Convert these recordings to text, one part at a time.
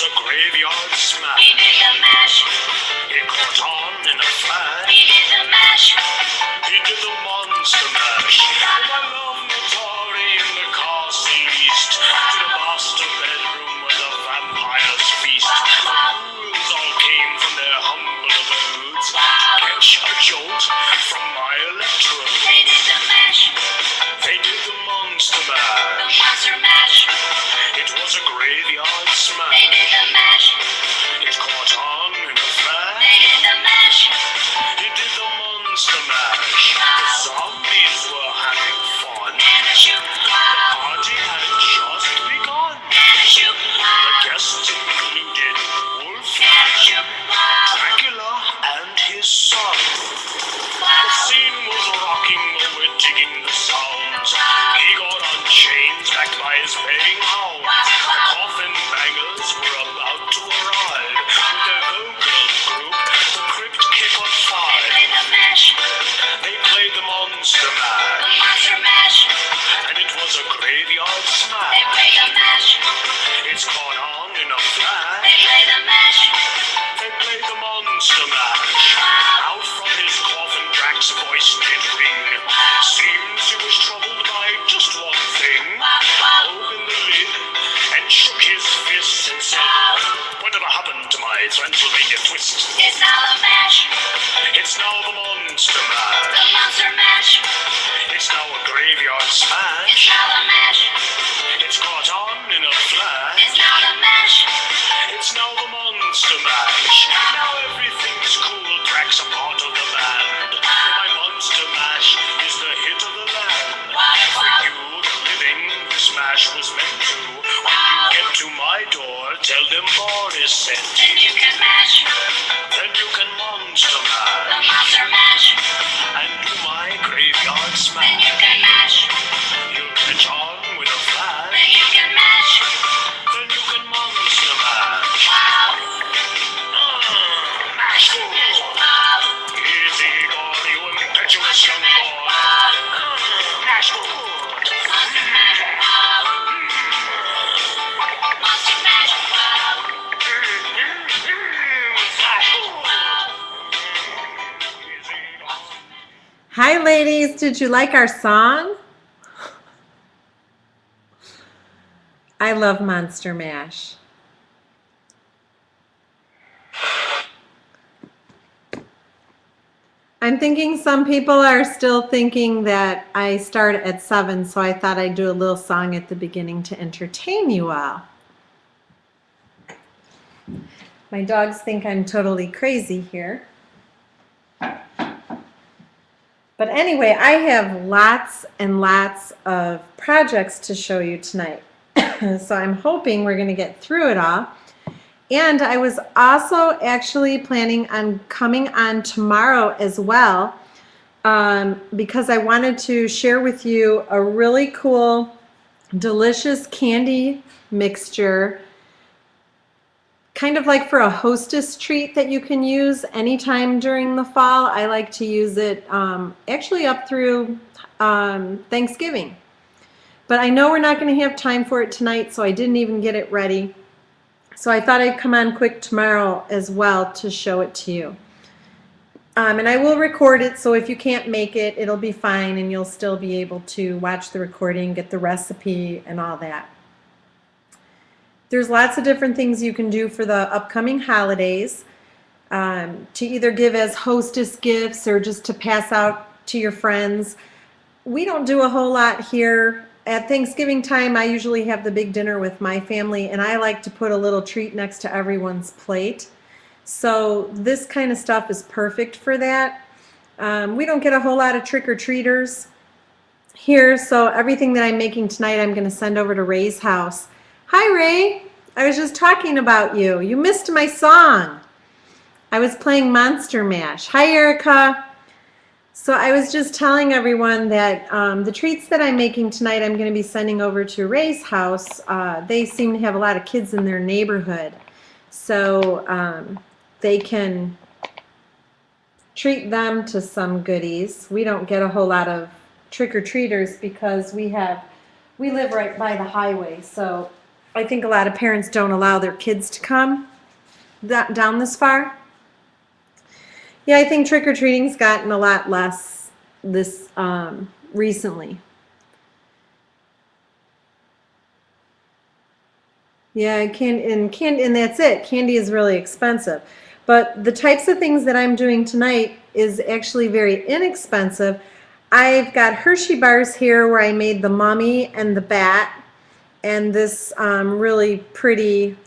a graveyard smash. He did the mash. It caught on in a flash. He did the mash. He did the monster mash. My love Natari in the castle east, to the master bedroom where the vampires feast. The ghouls all came from their humble abodes to catch a jolt from my electrode. They did the mash. They did the monster The mash. monster mash. It was a graveyard They smash. did the mash. It caught on in a They flash. did the mash. It did the monster mash. The zombies were having fun. And a shoot. Party had just begun. And a shoot. The guests included And a Wolfman, shoot. Dracula, and his son. The scene was rocking, we're digging the sounds. He got on chains backed by his baying hounds. The coffin bangers were about to arrive with their vocal group, the Crypt Kicker They Five. played the mash. They played the monster The mash, monster mash. and it was a graveyard They smash. played the mash. It's caught on in a They flash. played the mash. They played the monster mash. Out from his coffin, Drax's voice did ring. Seems he was troubled by just one thing. Opened the lid and shook his fist and said, "Whatever happened to my Transylvania twist?" It's now the mash. It's now the monster The mash. monster mash. It's now a graveyard It's smash. now the mash. It's caught on in a flash. It's now the mash. It's now the monster mash. Now everything's cool. Drax a part of the band. My monster mash is the hit of the land. For you, the living, this mash was meant to. When you get to my door, tell them Boris sent. Then you can mash. Then you can monster The mash monster mash. and do my graveyard Then smash. you can mash. You'll catch on with a Then flash. you can mash. Then you can monster mash. Mash good. Easy going, you impetuous young boy. Mash good. Monster mash. Hi ladies, did you like our song? I love Monster Mash. I'm thinking some people are still thinking that I start at 7, so I thought I'd do a little song at the beginning to entertain you all. My dogs think I'm totally crazy here. But anyway, I have lots and lots of projects to show you tonight. So I'm hoping we're going to get through it all. And I was also actually planning on coming on tomorrow as well, because I wanted to share with you a really cool, delicious candy mixture, kind of like for a hostess treat that you can use anytime during the fall. I like to use it actually up through Thanksgiving. But I know we're not going to have time for it tonight, so I didn't even get it ready. So I thought I'd come on quick tomorrow as well to show it to you. And I will record it, so if you can't make it, it'll be fine, and you'll still be able to watch the recording, get the recipe, and all that. There's lots of different things you can do for the upcoming holidays, to either give as hostess gifts or just to pass out to your friends. We don't do a whole lot here. At Thanksgiving time, I usually have the big dinner with my family, and I like to put a little treat next to everyone's plate. So this kind of stuff is perfect for that. We don't get a whole lot of trick-or-treaters here, so everything that I'm making tonight I'm going to send over to Ray's house. Hi, Ray. I was just talking about you. You missed my song. I was playing Monster Mash. Hi, Erica. So I was just telling everyone that the treats that I'm making tonight I'm going to be sending over to Ray's house. They seem to have a lot of kids in their neighborhood. So they can treat them to some goodies. We don't get a whole lot of trick-or-treaters because we live right by the highway. So I think a lot of parents don't allow their kids to come down this far. Yeah, I think trick-or-treating's gotten a lot less this recently. Yeah, and that's it. Candy is really expensive. But the types of things that I'm doing tonight is actually very inexpensive. I've got Hershey bars here where I made the mummy and the bat and this really pretty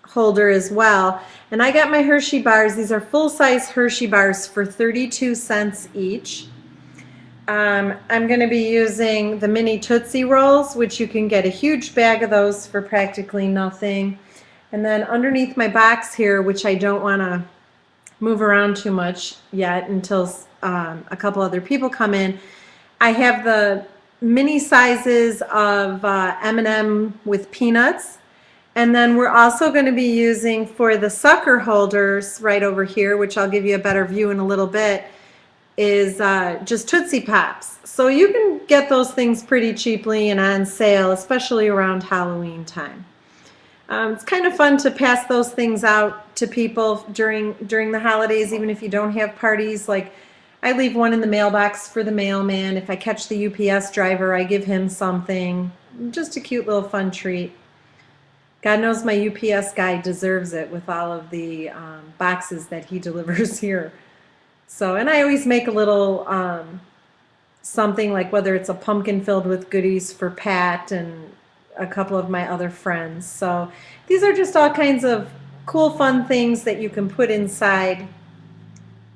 holder as well. And I got my Hershey bars. These are full-size Hershey bars for 32 cents each. I'm going to be using the mini Tootsie Rolls, which you can get a huge bag of those for practically nothing. And then underneath my box here, which I don't want to move around too much yet until a couple other people come in, I have the mini sizes of M&M with peanuts. And then we're also going to be using for the sucker holders right over here, which I'll give you a better view in a little bit, is just Tootsie Pops. So you can get those things pretty cheaply and on sale, especially around Halloween time. It's kind of fun to pass those things out to people during the holidays, even if you don't have parties. Like I leave one in the mailbox for the mailman. If I catch the UPS driver, I give him something. Just a cute little fun treat. God knows my UPS guy deserves it with all of the boxes that he delivers here. So, and I always make a little something, like whether it's a pumpkin filled with goodies for Pat and a couple of my other friends. So these are just all kinds of cool, fun things that you can put inside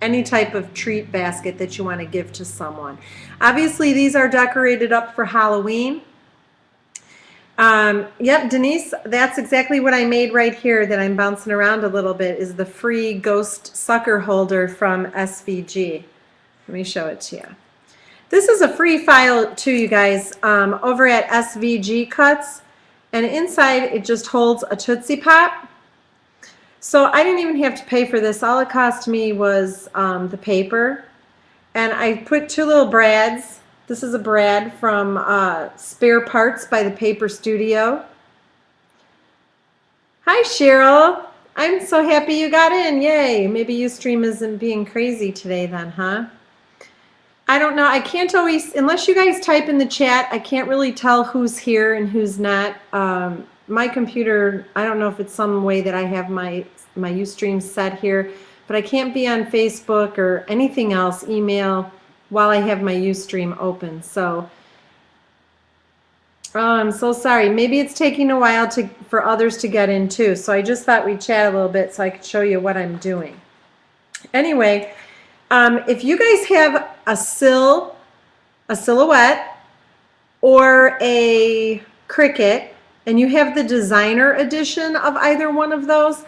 any type of treat basket that you want to give to someone. Obviously, these are decorated up for Halloween. Yep, Denise, that's exactly what I made right here that I'm bouncing around a little bit, is the free ghost sucker holder from SVG. Let me show it to you. This is a free file too, you guys, over at SVG Cuts, and inside it just holds a Tootsie Pop. So I didn't even have to pay for this. All it cost me was the paper, and I put two little brads. This is a brad from Spare Parts by the Paper Studio. Hi, Cheryl. I'm so happy you got in. Yay. Maybe Ustream isn't being crazy today then, huh? I don't know. I can't always, unless you guys type in the chat, I can't really tell who's here and who's not. My computer, I don't know if it's some way that I have my Ustream set here, but I can't be on Facebook or anything else, email, while I have my Ustream open. So, I'm so sorry. Maybe it's taking a while for others to get in too. So I just thought we'd chat a little bit so I could show you what I'm doing. Anyway, if you guys have a silhouette, or a Cricut, and you have the designer edition of either one of those,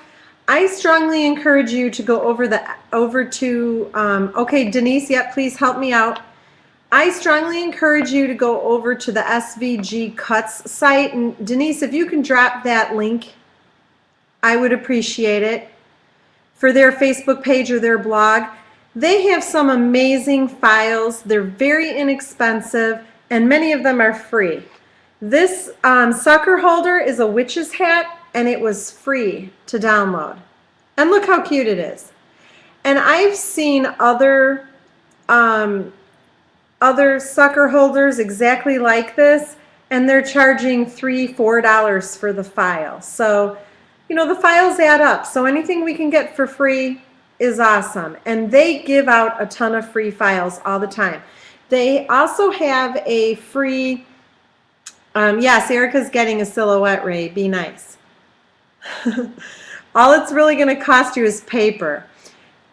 I strongly encourage you to go over to okay, Denise, yep, please help me out. I strongly encourage you to go over to the SVG Cuts site, and Denise, if you can drop that link, I would appreciate it, for their Facebook page or their blog. They have some amazing files. They're very inexpensive, and many of them are free. This sucker holder is a witch's hat, and it was free to download. And look how cute it is. And I've seen other sucker holders exactly like this, and they're charging $3, $4 for the file. So, you know, the files add up. So anything we can get for free is awesome. And they give out a ton of free files all the time. They also have a free, yes, Erica's getting a silhouette, Ray. Be nice. All it's really going to cost you is paper.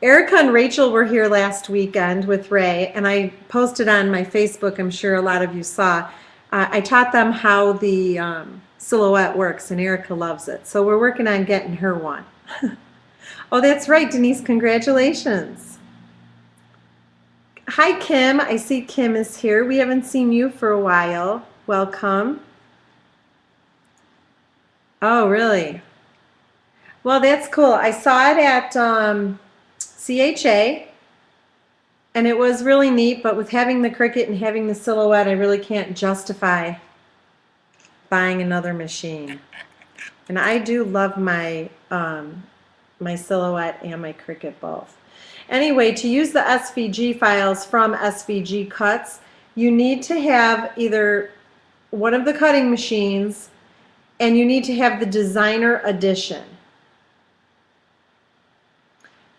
Erica and Rachel were here last weekend with Ray, and I posted on my Facebook, I'm sure a lot of you saw. I taught them how the silhouette works, and Erica loves it. So we're working on getting her one. Oh, that's right, Denise. Congratulations. Hi, Kim. I see Kim is here. We haven't seen you for a while. Welcome. Oh, really? Well, that's cool. I saw it at CHA, and it was really neat, but with having the Cricut and having the silhouette, I really can't justify buying another machine. And I do love my my Silhouette and my Cricut both. Anyway, to use the SVG files from SVG Cuts, you need to have either one of the cutting machines and you need to have the designer edition.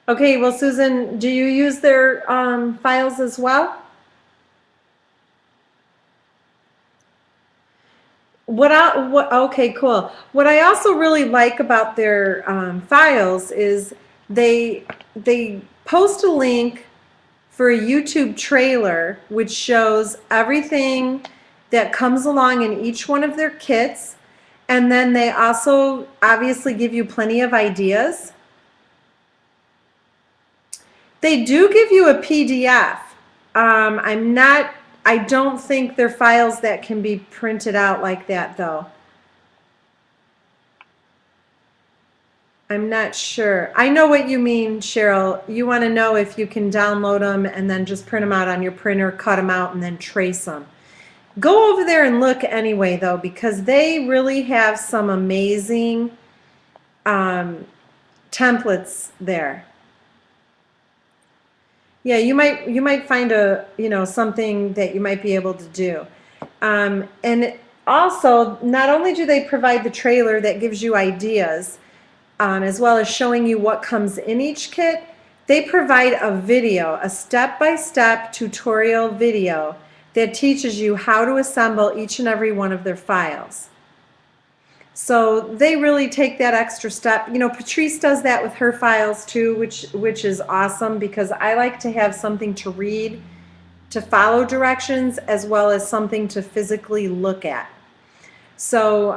Okay, well, Susan, do you use their files as well? Okay, cool. What I also really like about their files is they post a link for a YouTube trailer which shows everything that comes along in each one of their kits, and then they also obviously give you plenty of ideas. They do give you a PDF. I don't think they're files that can be printed out like that, though. I'm not sure. I know what you mean, Cheryl. You want to know if you can download them and then just print them out on your printer, cut them out, and then trace them. Go over there and look anyway, though, because they really have some amazing templates there. Yeah, you might find something that you might be able to do. And also, not only do they provide the trailer that gives you ideas, as well as showing you what comes in each kit, they provide a video, a step-by-step tutorial video that teaches you how to assemble each and every one of their files. So they really take that extra step. You know, Patrice does that with her files too, which is awesome, because I like to have something to read, to follow directions, as well as something to physically look at. So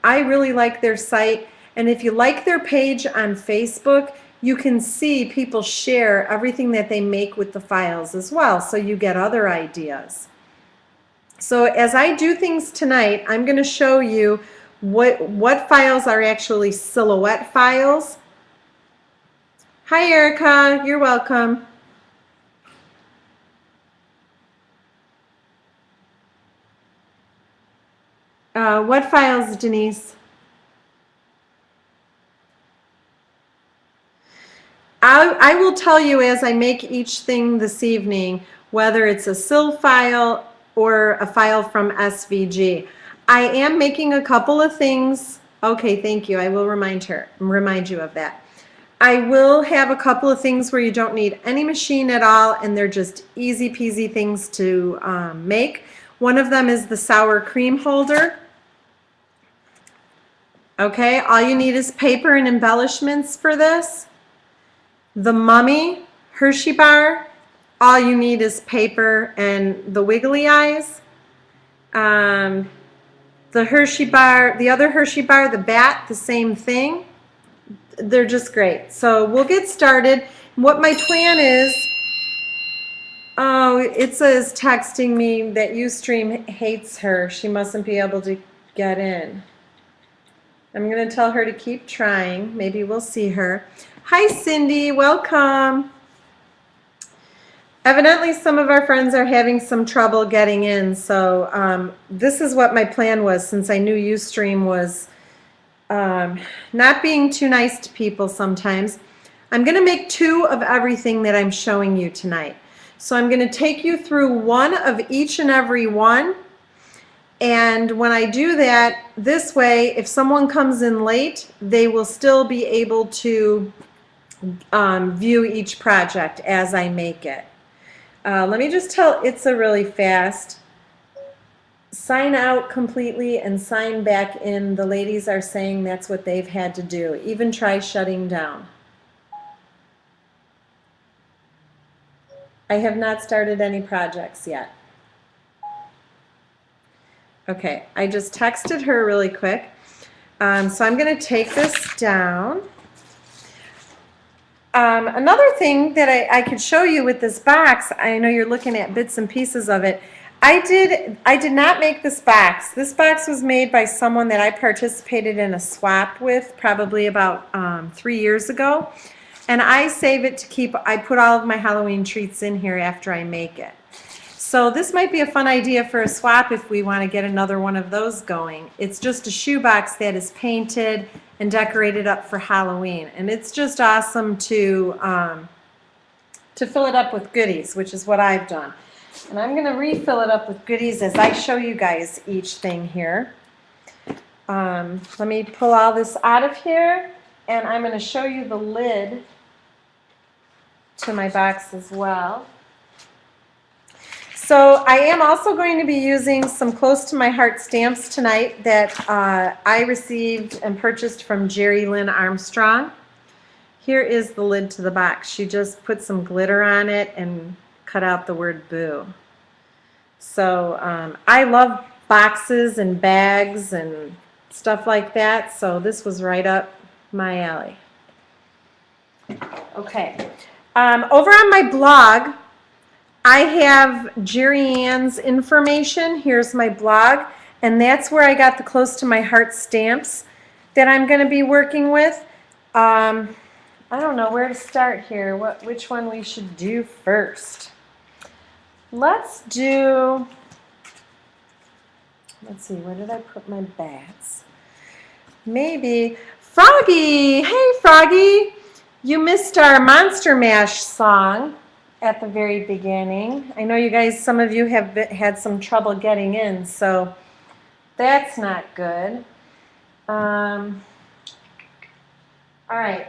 I really like their site. And if you like their page on Facebook, you can see people share everything that they make with the files as well, so you get other ideas. So as I do things tonight, I'm going to show you what files are actually Silhouette files. Hi Erica, you're welcome. What files, Denise? I will tell you as I make each thing this evening, whether it's a SIL file or a file from SVG. I am making a couple of things. Okay, thank you. I will remind you of that. I will have a couple of things where you don't need any machine at all, and they're just easy peasy things to make. One of them is the sour cream holder. Okay, all you need is paper and embellishments for this. The Mummy Hershey bar, all you need is paper and the wiggly eyes. The Hershey bar, the other Hershey bar, the bat, the same thing. They're just great. So we'll get started. What my plan is, oh, it says texting me that Ustream hates her. She mustn't be able to get in. I'm going to tell her to keep trying. Maybe we'll see her. Hi, Cindy. Welcome. Evidently, some of our friends are having some trouble getting in, so this is what my plan was, since I knew Ustream was not being too nice to people sometimes. I'm going to make 2 of everything that I'm showing you tonight. So I'm going to take you through one of each and every one, and when I do that, this way, if someone comes in late, they will still be able to view each project as I make it. Let me just tell Itza really fast. Sign out completely and sign back in. The ladies are saying that's what they've had to do. Even try shutting down. I have not started any projects yet. Okay, I just texted her really quick. So I'm going to take this down. Another thing that I could show you with this box, I know you're looking at bits and pieces of it. I did not make this box. This box was made by someone that I participated in a swap with probably about 3 years ago. And I save it to keep, I put all of my Halloween treats in here after I make it. So this might be a fun idea for a swap if we want to get another one of those going. It's just a shoebox that is painted and decorated up for Halloween. And it's just awesome to fill it up with goodies, which is what I've done. And I'm going to refill it up with goodies as I show you guys each thing here. Let me pull all this out of here, and I'm going to show you the lid to my box as well. So I am also going to be using some Close to My Heart stamps tonight that I received and purchased from Jerry Lynn Armstrong. Here is the lid to the box. She just put some glitter on it and cut out the word boo. So I love boxes and bags and stuff like that, so this was right up my alley. Okay, over on my blog, I have Jerry Ann's information. Here's my blog, and that's where I got the Close to My Heart stamps that I'm going to be working with. I don't know where to start here, which one we should do first. Let's see, where did I put my bats? Maybe Froggy. Hey, Froggy. You missed our Monster Mash song at the very beginning. I know you guys, some of you have had some trouble getting in, so that's not good. All right.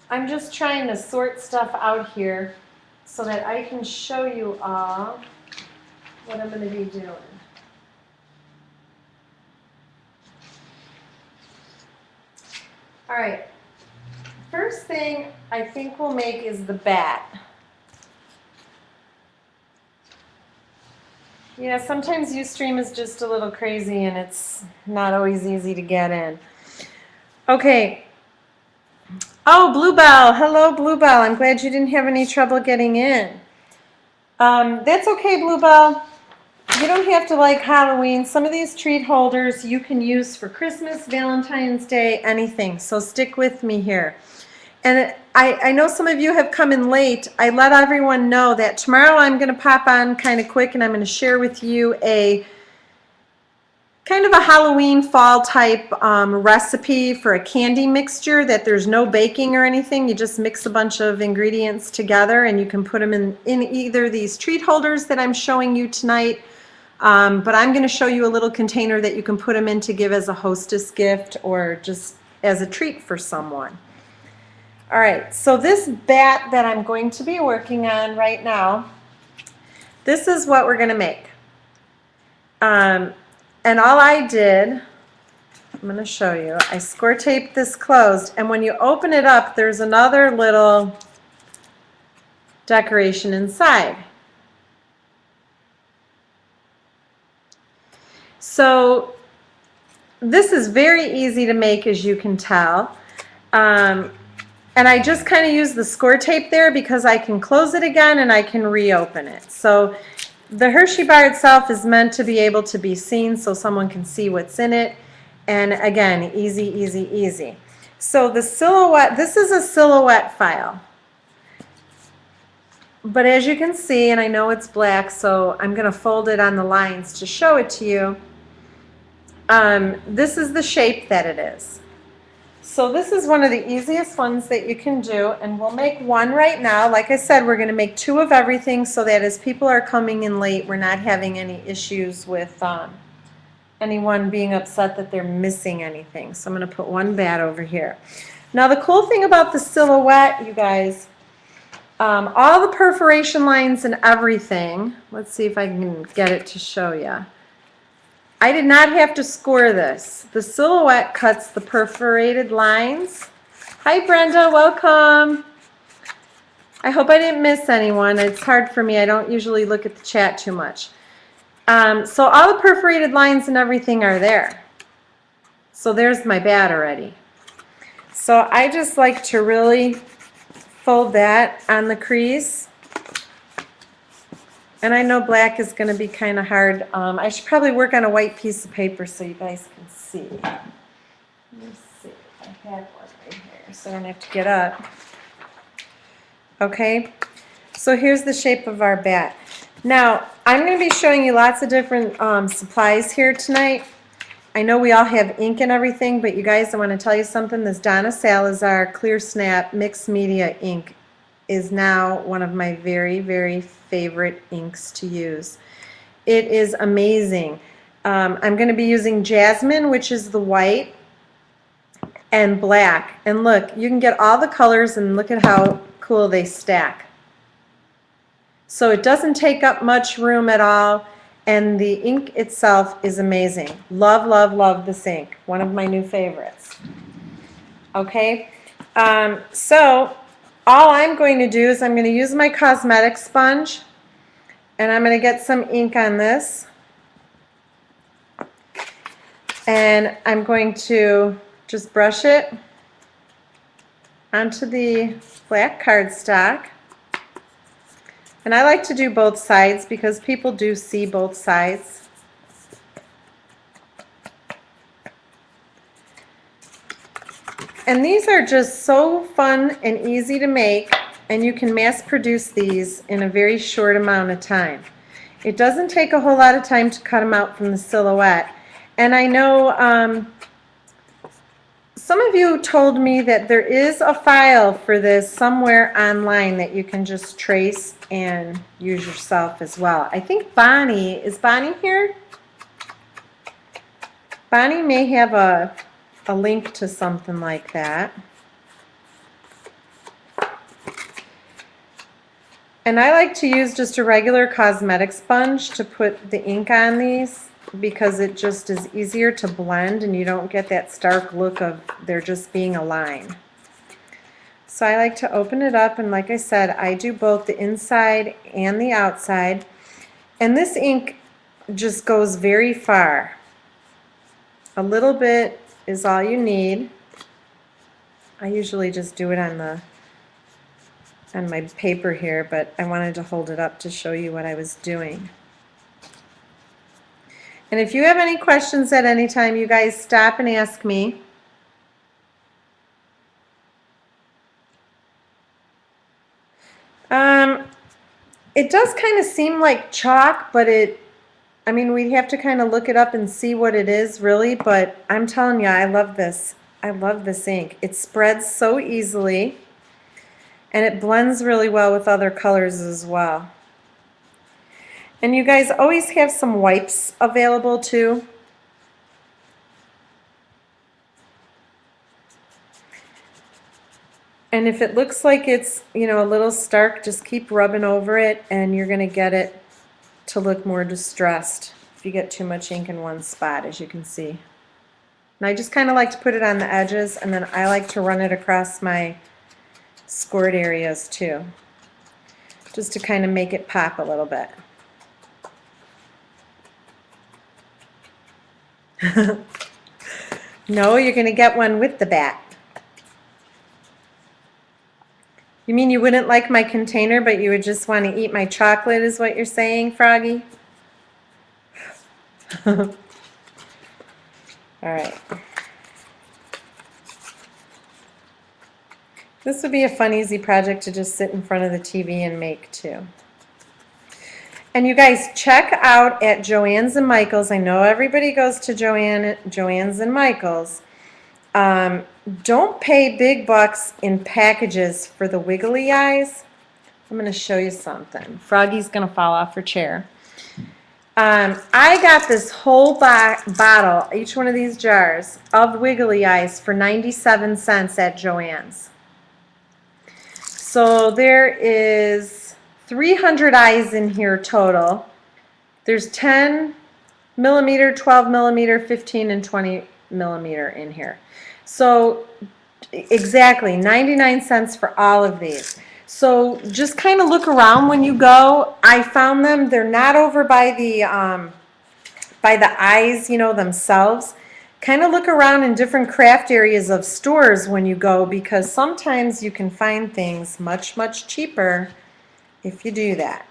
I'm just trying to sort stuff out here so that I can show you all what I'm going to be doing. All right. First thing I think we'll make is the bat. Yeah, sometimes Ustream is just a little crazy and it's not always easy to get in. Okay. Oh, Bluebell. Hello, Bluebell. I'm glad you didn't have any trouble getting in. That's okay, Bluebell. You don't have to like Halloween. Some of these treat holders you can use for Christmas, Valentine's Day, anything. So stick with me here. And I know some of you have come in late. I let everyone know that tomorrow I'm going to pop on kind of quick and I'm going to share with you a kind of a Halloween fall type recipe for a candy mixture that there's no baking or anything. You just mix a bunch of ingredients together and you can put them in either these treat holders that I'm showing you tonight. But I'm going to show you a little container that you can put them in to give as a hostess gift or just as a treat for someone. All right, so this bat that I'm going to be working on right now, this is what we're going to make. And all I did, I'm going to show you, I score taped this closed, and when you open it up, there's another little decoration inside. So this is very easy to make, as you can tell. And I just kind of use the score tape there because I can close it again and I can reopen it. So the Hershey bar itself is meant to be able to be seen so someone can see what's in it. And again, easy, easy, easy. So the silhouette, this is a silhouette file. But as you can see, and I know it's black, so I'm going to fold it on the lines to show it to you. This is the shape that it is. So this is one of the easiest ones that you can do, and we'll make one right now. Like I said, we're going to make two of everything so that as people are coming in late, we're not having any issues with anyone being upset that they're missing anything. So I'm going to put one bat over here. Now the cool thing about the silhouette, you guys, all the perforation lines and everything, let's see if I can get it to show you. I did not have to score this. The silhouette cuts the perforated lines. Hi Brenda, welcome. I hope I didn't miss anyone. It's hard for me. I don't usually look at the chat too much. So all the perforated lines and everything are there. So there's my bat already. So I just like to really fold that on the crease. And I know black is going to be kind of hard. I should probably work on a white piece of paper so you guys can see. Let me see. I have one right here, so I don't have to get up. Okay, so here's the shape of our bat. Now, I'm going to be showing you lots of different supplies here tonight. I know we all have ink and everything, but you guys, I want to tell you something. This Donna Salazar Clear Snap Mixed Media ink is now one of my very, very favorite inks to use. It is amazing. I'm going to be using Jasmine, which is the white, and black. And look, you can get all the colors and look at how cool they stack. So it doesn't take up much room at all, and the ink itself is amazing. Love, love, love this ink. One of my new favorites. Okay, so all I'm going to do is I'm going to use my cosmetic sponge, and I'm going to get some ink on this. And I'm going to just brush it onto the black cardstock. And I like to do both sides because people do see both sides. And these are just so fun and easy to make, and you can mass produce these in a very short amount of time. It doesn't take a whole lot of time to cut them out from the silhouette. And I know some of you told me that there is a file for this somewhere online that you can just trace and use yourself as well. I think Bonnie, is Bonnie here? Bonnie may have a link to something like that. And I like to use just a regular cosmetic sponge to put the ink on these, because it just is easier to blend and you don't get that stark look of there just being a line. So I like to open it up, and like I said, I do both the inside and the outside. And this ink just goes very far. A little bit is all you need. I usually just do it on my paper here, but I wanted to hold it up to show you what I was doing. And if you have any questions at any time, you guys stop and ask me. It does kind of seem like chalk, but I mean, we'd have to kind of look it up and see what it is really, but I'm telling you, I love this. I love this ink. It spreads so easily, and it blends really well with other colors as well. And you guys always have some wipes available too. And if it looks like it's, you know, a little stark, just keep rubbing over it and you're going to get it to look more distressed if you get too much ink in one spot, as you can see. And I just kind of like to put it on the edges, and then I like to run it across my scored areas too, just to kind of make it pop a little bit. No, you're going to get one with the bat. You mean you wouldn't like my container, but you would just want to eat my chocolate, is what you're saying, Froggy? All right. This would be a fun, easy project to just sit in front of the TV and make too. And you guys, check out at Joann's and Michael's. I know everybody goes to Joann's and Michael's. Don't pay big bucks in packages for the wiggly eyes. I'm going to show you something. Froggy's going to fall off her chair. I got this whole bottle, each one of these jars, of wiggly eyes for 97 cents at Joann's. So there is 300 eyes in here total. There's 10 millimeter, 12 millimeter, 15, and 20 millimeter in here. So exactly 99 cents for all of these. So just kind of look around when you go. I found them. They're not over by the eyes, you know, themselves. Kind of look around in different craft areas of stores when you go, because sometimes you can find things much, much cheaper if you do that.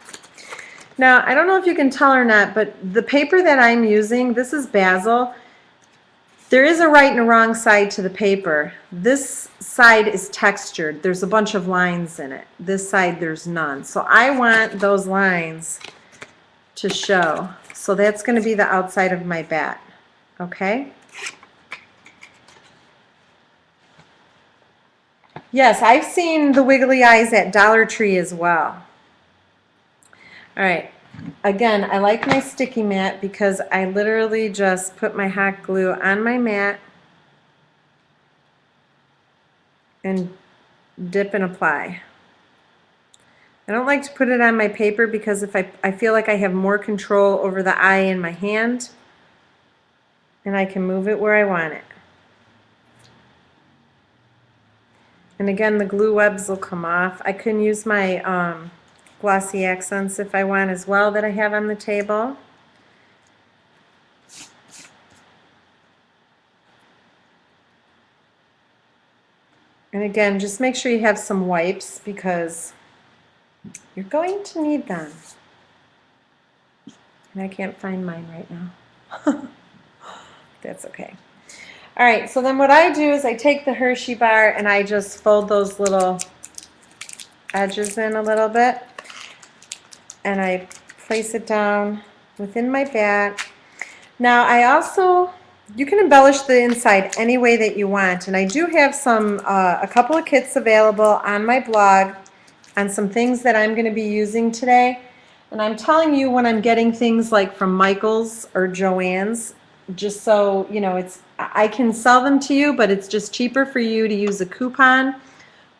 Now, I don't know if you can tell or not, but the paper that I'm using, this is Basil. There is a right and a wrong side to the paper. This side is textured. There's a bunch of lines in it. This side, there's none. So I want those lines to show. So that's going to be the outside of my bat, okay? Yes, I've seen the wiggly eyes at Dollar Tree as well. All right, again, I like my sticky mat because I literally just put my hot glue on my mat and dip and apply. I don't like to put it on my paper because if I feel like I have more control over the eye in my hand and I can move it where I want it. And again, the glue webs will come off. I can use my glossy accents if I want as well that I have on the table. And again, just make sure you have some wipes because you're going to need them. And I can't find mine right now. That's okay. All right, so then what I do is I take the Hershey bar and I just fold those little edges in a little bit. And I place it down within my bat. Now I also, you can embellish the inside any way that you want. And I do have a couple of kits available on my blog on some things that I'm going to be using today. And I'm telling you when I'm getting things like from Michael's or Joann's, just so you know, I can sell them to you, but it's just cheaper for you to use a coupon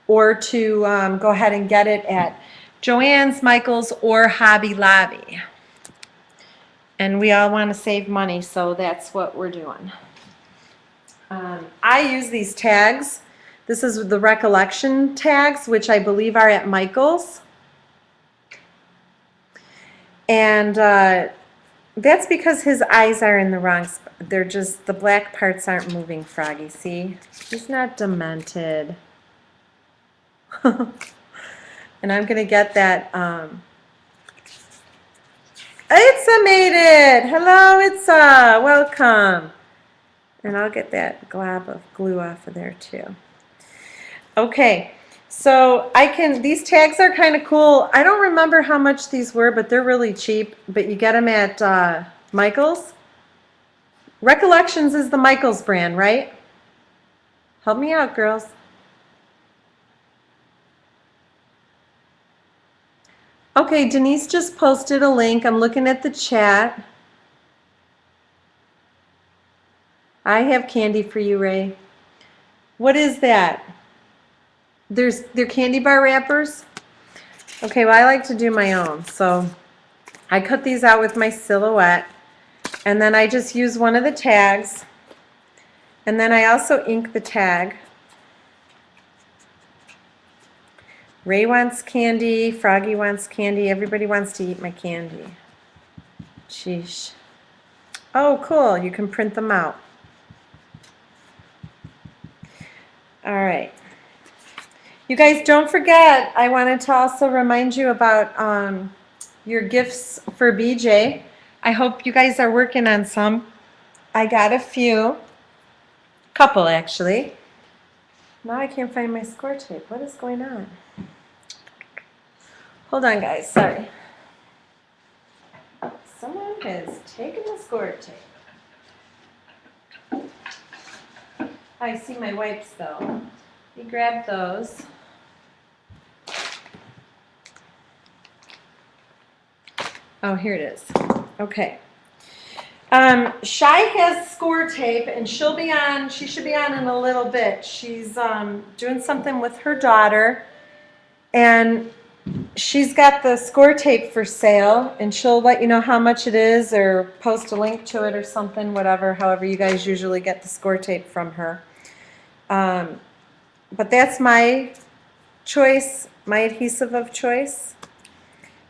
or to go ahead and get it at Joann's, Michael's, or Hobby Lobby. And we all want to save money, so that's what we're doing. I use these tags. This is the Recollection tags, which I believe are at Michael's. And that's because his eyes are in the wrong spot. They're just, the black parts aren't moving, Froggy, see? He's not demented. And I'm going to get that. Itza made it! Hello, Itza! Welcome. And I'll get that glob of glue off of there too. Okay, so these tags are kind of cool. I don't remember how much these were, but they're really cheap. But you get them at Michael's. Recollections is the Michael's brand, right? Help me out, girls. Okay, Denise just posted a link. I'm looking at the chat. I have candy for you, Ray. What is that? They're candy bar wrappers? Okay, well, I like to do my own. So I cut these out with my Silhouette. And then I just use one of the tags. And then I also ink the tag. Ray wants candy, Froggy wants candy, everybody wants to eat my candy. Sheesh. Oh, cool, you can print them out. All right. You guys, don't forget, I wanted to also remind you about your gifts for BJ. I hope you guys are working on some. I got a few. Couple, actually. Now I can't find my score tape. What is going on? Hold on, guys. Sorry. Someone has taken the score tape. I see my wipes, though. You grab those. Oh, here it is. Okay. Shy has score tape, and she should be on in a little bit. She's doing something with her daughter, and she's got the score tape for sale, and she'll let you know how much it is or post a link to it or something, however you guys usually get the score tape from her. But that's my choice, my adhesive of choice,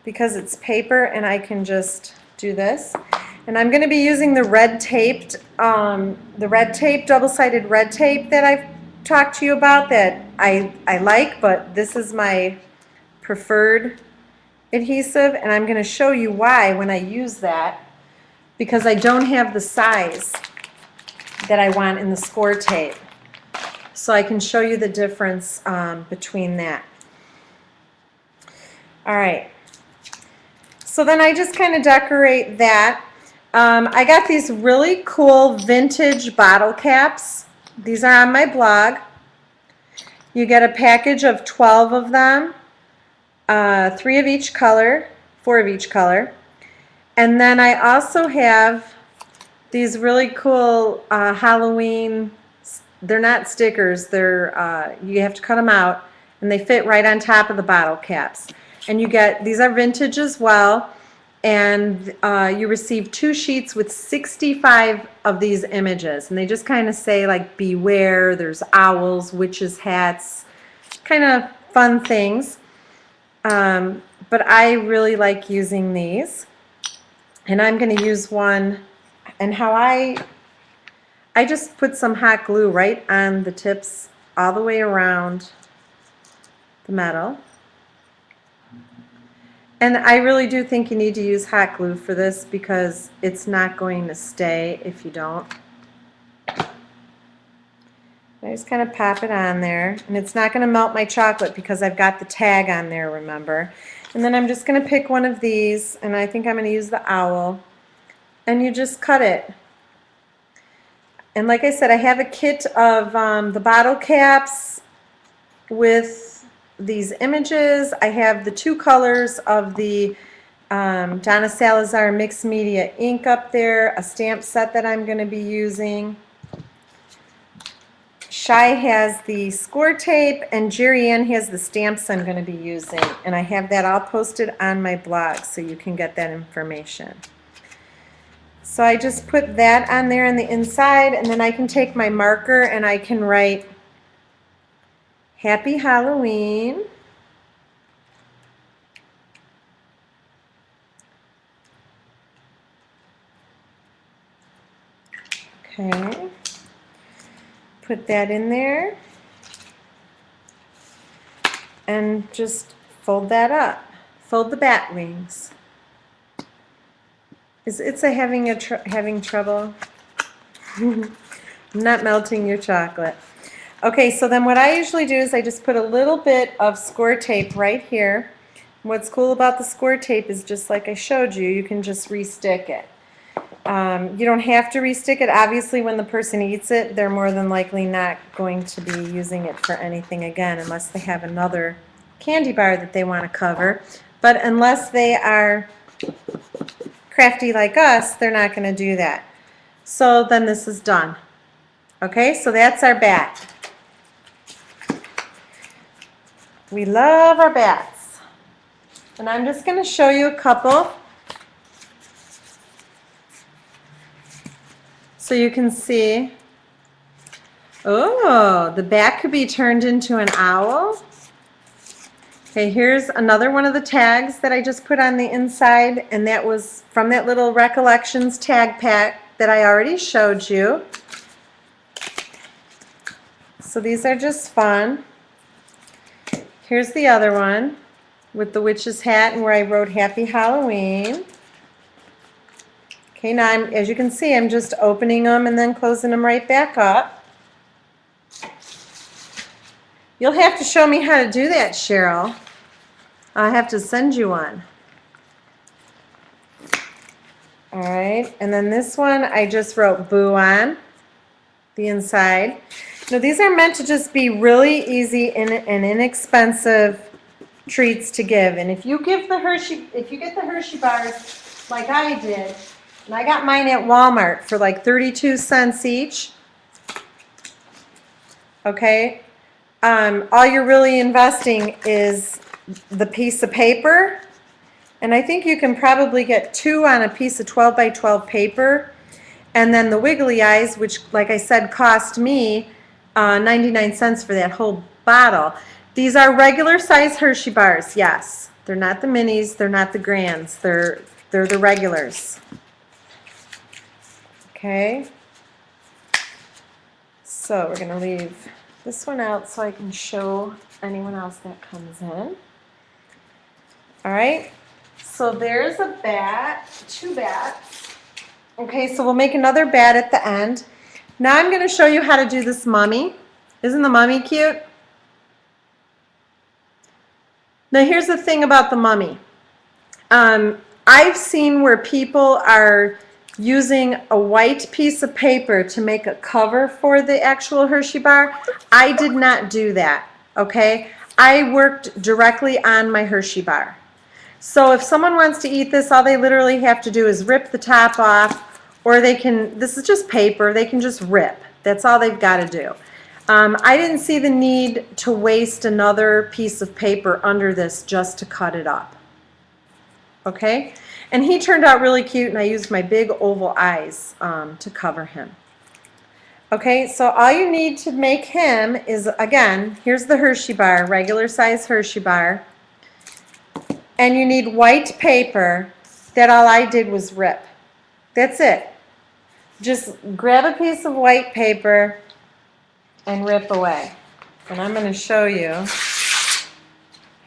because it's paper and I can just do this. And I'm going to be using the red tape, double-sided red tape that I've talked to you about that I like, but this is my preferred adhesive, and I'm going to show you why when I use that, because I don't have the size that I want in the score tape. So I can show you the difference between that. All right. So So then I just kind of decorate that. I got these really cool vintage bottle caps. These are on my blog. You get a package of 12 of them, 3 of each color, 4 of each color. And then I also have these really cool Halloween, they're not stickers, they're you have to cut them out, and they fit right on top of the bottle caps. And you get, these are vintage as well, and you receive 2 sheets with 65 of these images, and they just kind of say like beware, there's owls, witches' hats, kind of fun things. But I really like using these, and I'm going to use one, and how I just put some hot glue right on the tips all the way around the metal. And I really do think you need to use hot glue for this because it's not going to stay if you don't. I just kind of pop it on there, and it's not going to melt my chocolate because I've got the tag on there, remember. And then I'm just going to pick one of these, and I think I'm going to use the owl, and you just cut it. And like I said, I have a kit of the bottle caps with these images. I have the 2 colors of the Donna Salazar Mixed Media ink up there, a stamp set that I'm going to be using. Shy has the score tape, and Jerry Ann has the stamps I'm going to be using. And I have that all posted on my blog so you can get that information. So I just put that on there on the inside, and then I can take my marker and I can write Happy Halloween. Okay. Put that in there. And just fold that up. Fold the bat wings. It's having trouble? I'm not melting your chocolate. Okay, so then what I usually do is I just put a little bit of score tape right here. What's cool about the score tape is just like I showed you, you can just re-stick it. You don't have to re-stick it. Obviously, when the person eats it, they're more than likely not going to be using it for anything again unless they have another candy bar that they want to cover. But unless they are crafty like us, they're not going to do that. So then this is done. Okay, so that's our bat. We love our bats. And I'm just going to show you a couple so you can see. Oh, the bat could be turned into an owl. Okay, here's another one of the tags that I just put on the inside, and that was from that little Recollections tag pack that I already showed you. So these are just fun. Here's the other one with the witch's hat and where I wrote Happy Halloween. Okay, now as you can see, I'm just opening them and then closing them right back up. You'll have to show me how to do that, Cheryl. I'll have to send you one. All right, and then this one I just wrote Boo on the inside. Now these are meant to just be really easy and inexpensive treats to give. And if you get the Hershey bars like I did, and I got mine at Walmart for like 32 cents each. Okay, all you're really investing is the piece of paper, and I think you can probably get 2 on a piece of 12 by 12 paper, and then the wiggly eyes, which like I said cost me 99 cents for that whole bottle. These are regular size Hershey bars, yes. They're not the minis, they're not the grands, they're the regulars. Okay, so we're going to leave this one out so I can show anyone else that comes in. All right, so there's a bat, 2 bats. Okay, so we'll make another bat at the end. Now I'm going to show you how to do this mummy. Isn't the mummy cute? Now here's the thing about the mummy. I've seen where people are using a white piece of paper to make a cover for the actual Hershey bar. I did not do that, okay? I worked directly on my Hershey bar. So if someone wants to eat this, all they literally have to do is rip the top off, or they can, this is just paper, they can just rip. That's all they've got to do. I didn't see the need to waste another piece of paper under this just to cut it up. Okay? And he turned out really cute, and I used my big oval eyes to cover him. Okay, so all you need to make him is, again, here's the Hershey bar, regular size Hershey bar. And you need white paper that all I did was rip. That's it. Just grab a piece of white paper and rip away. And I'm going to show you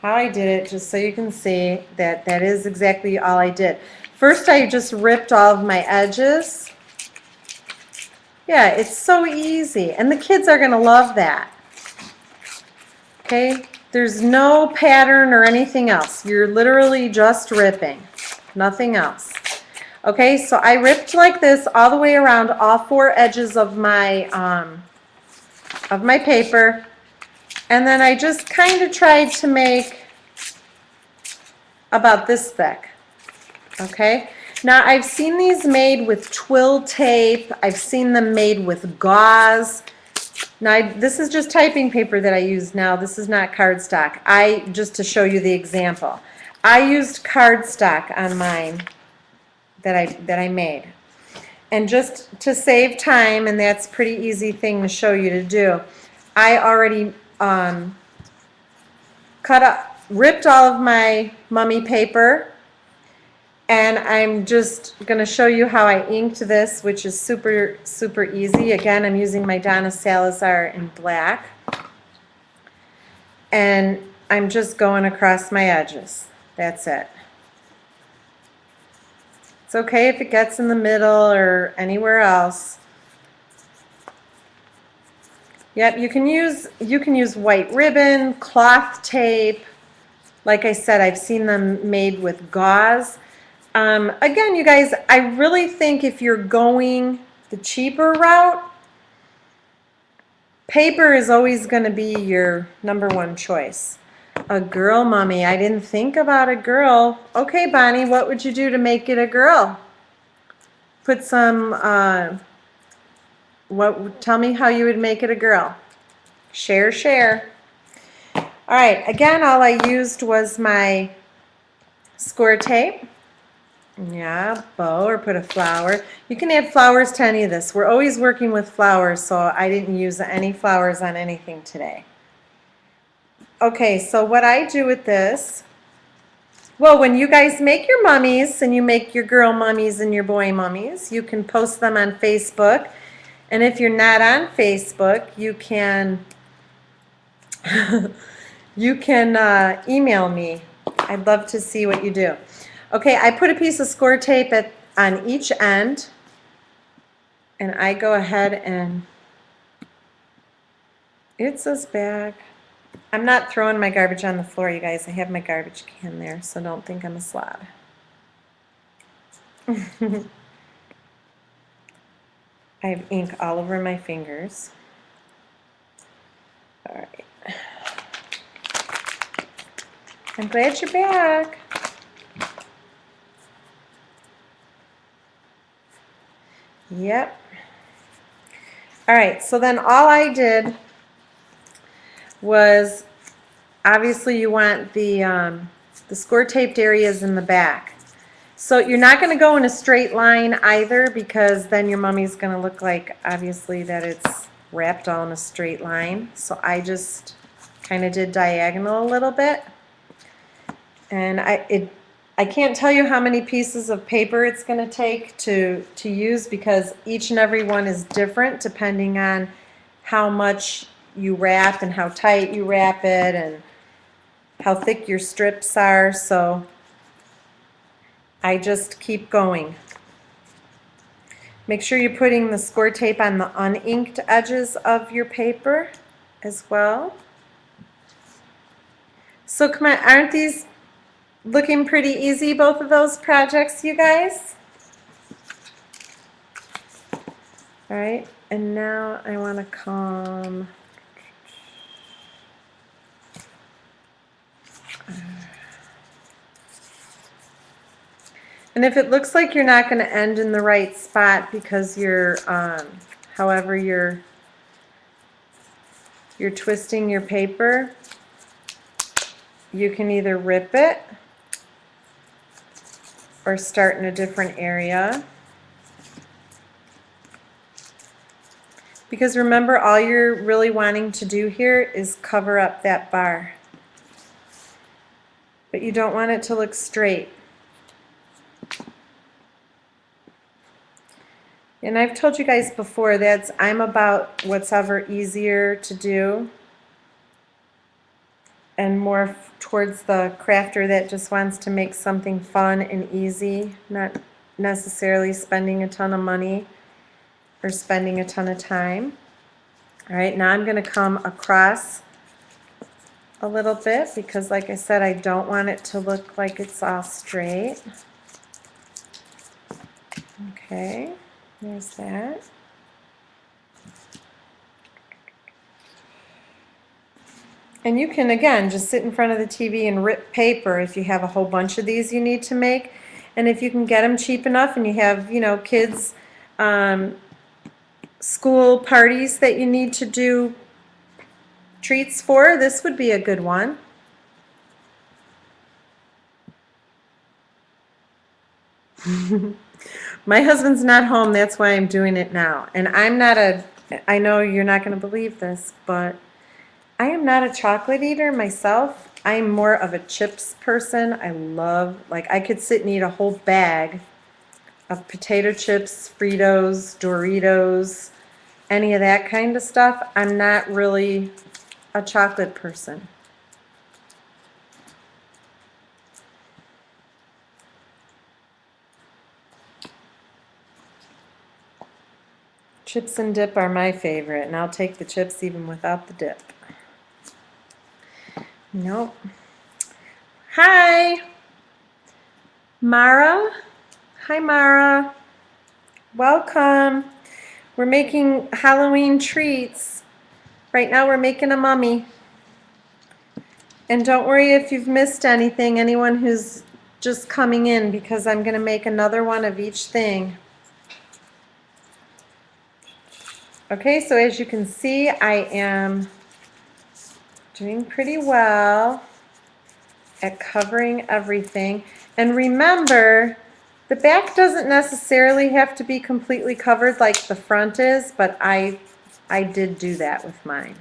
how I did it, just so you can see that that is exactly all I did. First, I just ripped all of my edges. Yeah, it's so easy, and the kids are going to love that. Okay, there's no pattern or anything else. You're literally just ripping, nothing else. Okay, so I ripped like this all the way around all four edges of my paper. And then I just kind of tried to make about this thick, okay? Now I've seen these made with twill tape. I've seen them made with gauze. Now this is just typing paper that I use now. This is not cardstock. Just to show you the example, I used cardstock on mine that I made. And just to save time, and that's a pretty easy thing to show you to do, I already ripped all of my mummy paper, and I'm just going to show you how I inked this, which is super, super easy. Again, I'm using my Donna Salazar in black, and I'm just going across my edges. That's it. It's okay if it gets in the middle or anywhere else. Yep, you can use white ribbon, cloth tape. Like I said, I've seen them made with gauze. Again, you guys, I really think if you're going the cheaper route, paper is always going to be your #1 choice. A girl mummy. I didn't think about a girl. Okay, Bonnie, what would you do to make it a girl? Put some, tell me how you would make it a girl. Share. All right, again, all I used was my score tape. Yeah, bow, or put a flower. You can add flowers to any of this. We're always working with flowers, so I didn't use any flowers on anything today. Okay, so what I do with this, well, when you guys make your mummies, and you make your girl mummies and your boy mummies, you can post them on Facebook. And if you're not on Facebook, you can email me. I'd love to see what you do. Okay, I put a piece of score tape on each end, and I go ahead and it's this bag. I'm not throwing my garbage on the floor, you guys. I have my garbage can there, so don't think I'm a slob. I have ink all over my fingers. All right. I'm glad you're back. Yep. All right, so then all I did was, obviously you want the score taped areas in the back. So you're not going to go in a straight line either, because then your mummy's going to look like, obviously, that it's wrapped all in a straight line. So I just kind of did diagonal a little bit. And I can't tell you how many pieces of paper it's going to take to use, because each and every one is different depending on how much you wrap and how tight you wrap it and how thick your strips are. So I just keep going. Make sure you're putting the score tape on the uninked edges of your paper as well. So come on, aren't these Looking pretty easy, both of those projects, you guys? All right, and now I want to come. And if it looks like you're not going to end in the right spot because you're, however you're twisting your paper, you can either rip it or start in a different area. Because remember, all you're really wanting to do here is cover up that bar. But you don't want it to look straight. And I've told you guys before that I'm about what's ever easier to do and more towards the crafter that just wants to make something fun and easy, not necessarily spending a ton of money or spending a ton of time. All right, now I'm going to come across a little bit because, like I said, I don't want it to look like it's all straight. Okay. There's that. And you can, again, just sit in front of the TV and rip paper if you have a whole bunch of these you need to make. And if you can get them cheap enough and you have, you know, kids' school parties that you need to do treats for, this would be a good one. My husband's not home, that's why I'm doing it now. And I'm not I know you're not going to believe this, but I am not a chocolate eater myself. I'm more of a chips person. I love, like, I could sit and eat a whole bag of potato chips, Fritos, Doritos, any of that kind of stuff. I'm not really a chocolate person. Chips and dip are my favorite, and I'll take the chips even without the dip. Nope. Hi, Mara. Hi, Mara. Welcome. We're making Halloween treats. Right now we're making a mummy. And don't worry if you've missed anything, anyone who's just coming in, because I'm going to make another one of each thing. Okay, so as you can see, I am doing pretty well at covering everything. And remember, the back doesn't necessarily have to be completely covered like the front is, but I did do that with mine.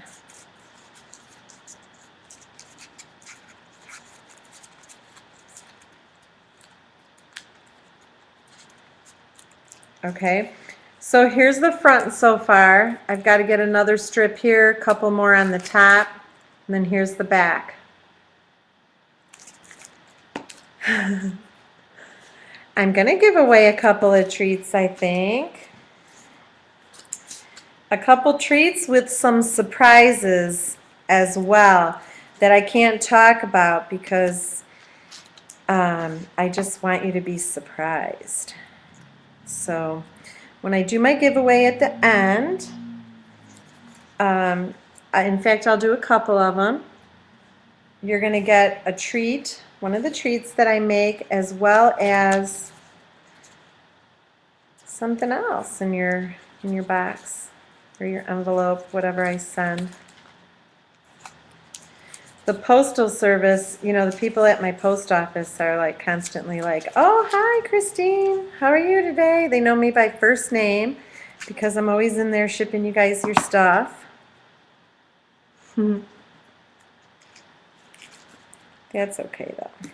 Okay, so here's the front so far. I've got to get another strip here, a couple more on the top, and then here's the back. I'm going to give away a couple of treats, I think. A couple treats with some surprises as well that I can't talk about because I just want you to be surprised. So when I do my giveaway at the end, in fact, I'll do a couple of them. You're going to get a treat, one of the treats that I make, as well as something else in your box or your envelope, whatever I send. The postal service, you know, the people at my post office are like constantly like, "Oh, hi, Christine. How are you today?" They know me by first name because I'm always in there shipping you guys your stuff. That's okay, though.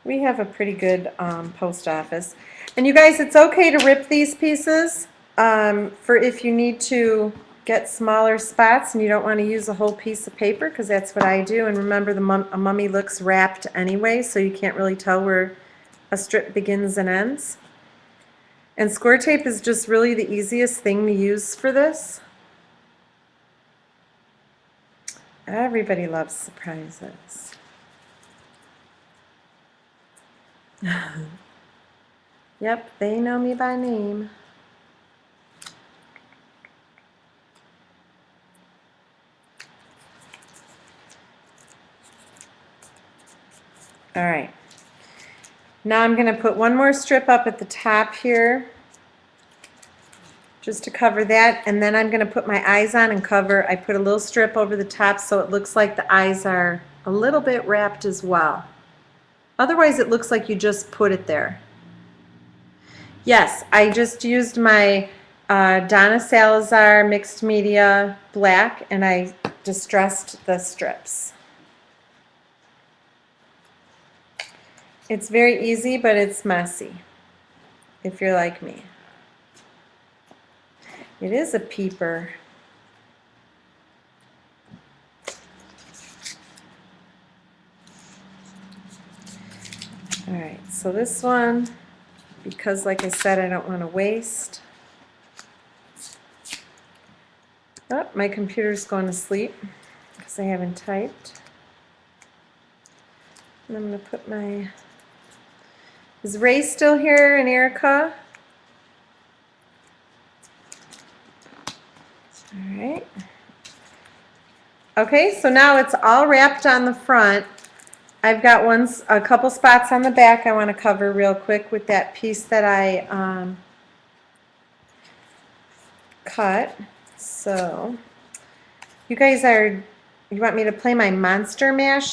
We have a pretty good post office. And you guys, it's okay to rip these pieces for if you need to get smaller spots and you don't want to use a whole piece of paper, because that's what I do. And remember, a mummy looks wrapped anyway, so you can't really tell where a strip begins and ends. And score tape is just really the easiest thing to use for this. Everybody loves surprises. Yep, they know me by name. All right. Now I'm going to put one more strip up at the top here, just to cover that, and then I'm going to put my eyes on and cover. I put a little strip over the top so it looks like the eyes are a little bit wrapped as well. Otherwise it looks like you just put it there. Yes, I just used my Donna Salazar mixed media black and I distressed the strips. It's very easy, but it's messy if you're like me. It is a peeper. All right, so this one, because like I said, I don't want to waste. Oh, my computer's going to sleep because I haven't typed. And I'm going to put my... Is Ray still here and Erica? All right. Okay, so now it's all wrapped on the front. I've got a couple spots on the back I want to cover real quick with that piece that I cut. So, you want me to play my Monster Mash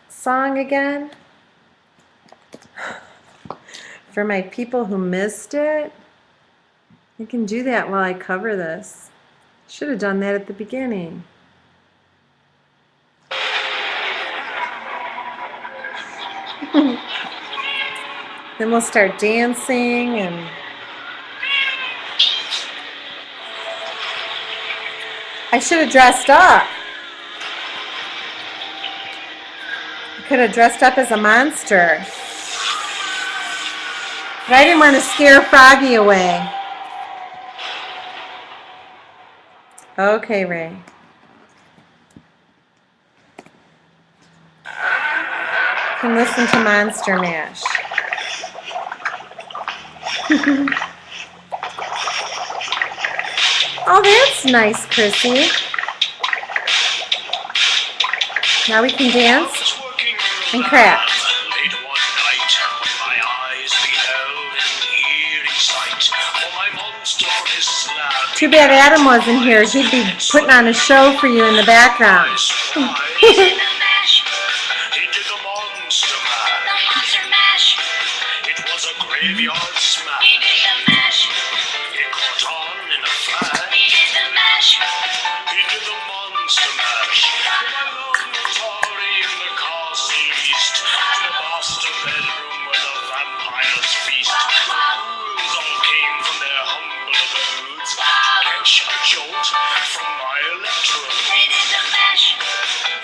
song again? For my people who missed it? I can do that while I cover this. Should have done that at the beginning. Then we'll start dancing and I should have dressed up. I could have dressed up as a monster. But I didn't want to scare Froggy away. Okay, Ray. You can listen to Monster Mash. Oh, that's nice, Chrissy. Now we can dance and craft. Late one night, my eyes beheld an eerie sight. For my monster is slapped. Too bad Adam wasn't here. He'd be putting on a show for you in the background. The mash, He did the monster the mash. monster mash. It was a graveyard He smash. did the mash. It caught on in a flash. He did the mash. He did the monster mash. From my laboratory in the castle east to the master bedroom where the vampires feast. Ghouls all came from their humble abodes to catch a jolt from my electrode. They did the mash.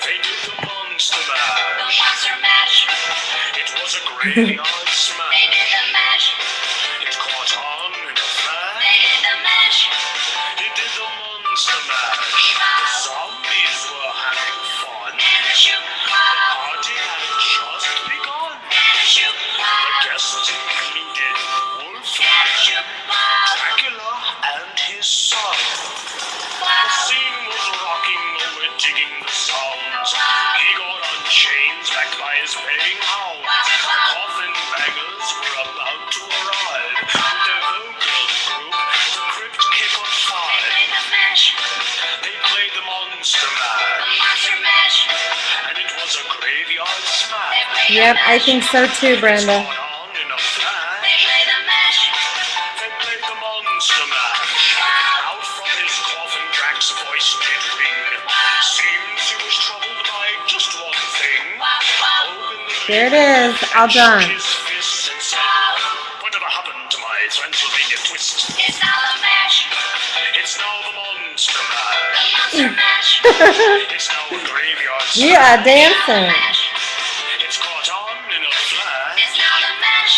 They did the monster The mash. monster mash. It was a graveyard They smash. did the mash. It caught on in a They flash. did the mash. It did the monster mash. The zombies were having fun. And shoot. Party had just begun. And shoot. The guests included Wolf, And shoot. Dracula, and his son. The scene was rocking, though we're digging the sounds. He got on chains, backed by his baying hounds. The coffin bangers were about to arrive. With their vocal group, the Crypt Kicker They Five. played the mash. They played the monster The mash, monster mash. and it was a graveyard They smash. played Yep, the I mash. think so too, Brenda. Caught on in a They flash. played the mash. They played the monster mash. Out from his coffin, Drax's voice did ring. Seems he was troubled by just one thing. Opened the There it lid, is, all done. shook his fist and said, "Whatever happened to my Transylvania twist? It's now the mash. It's now the monster The mash. monster mash. It's now a graveyard smash. You are dancing. It's caught on in a flash. It's now the mash.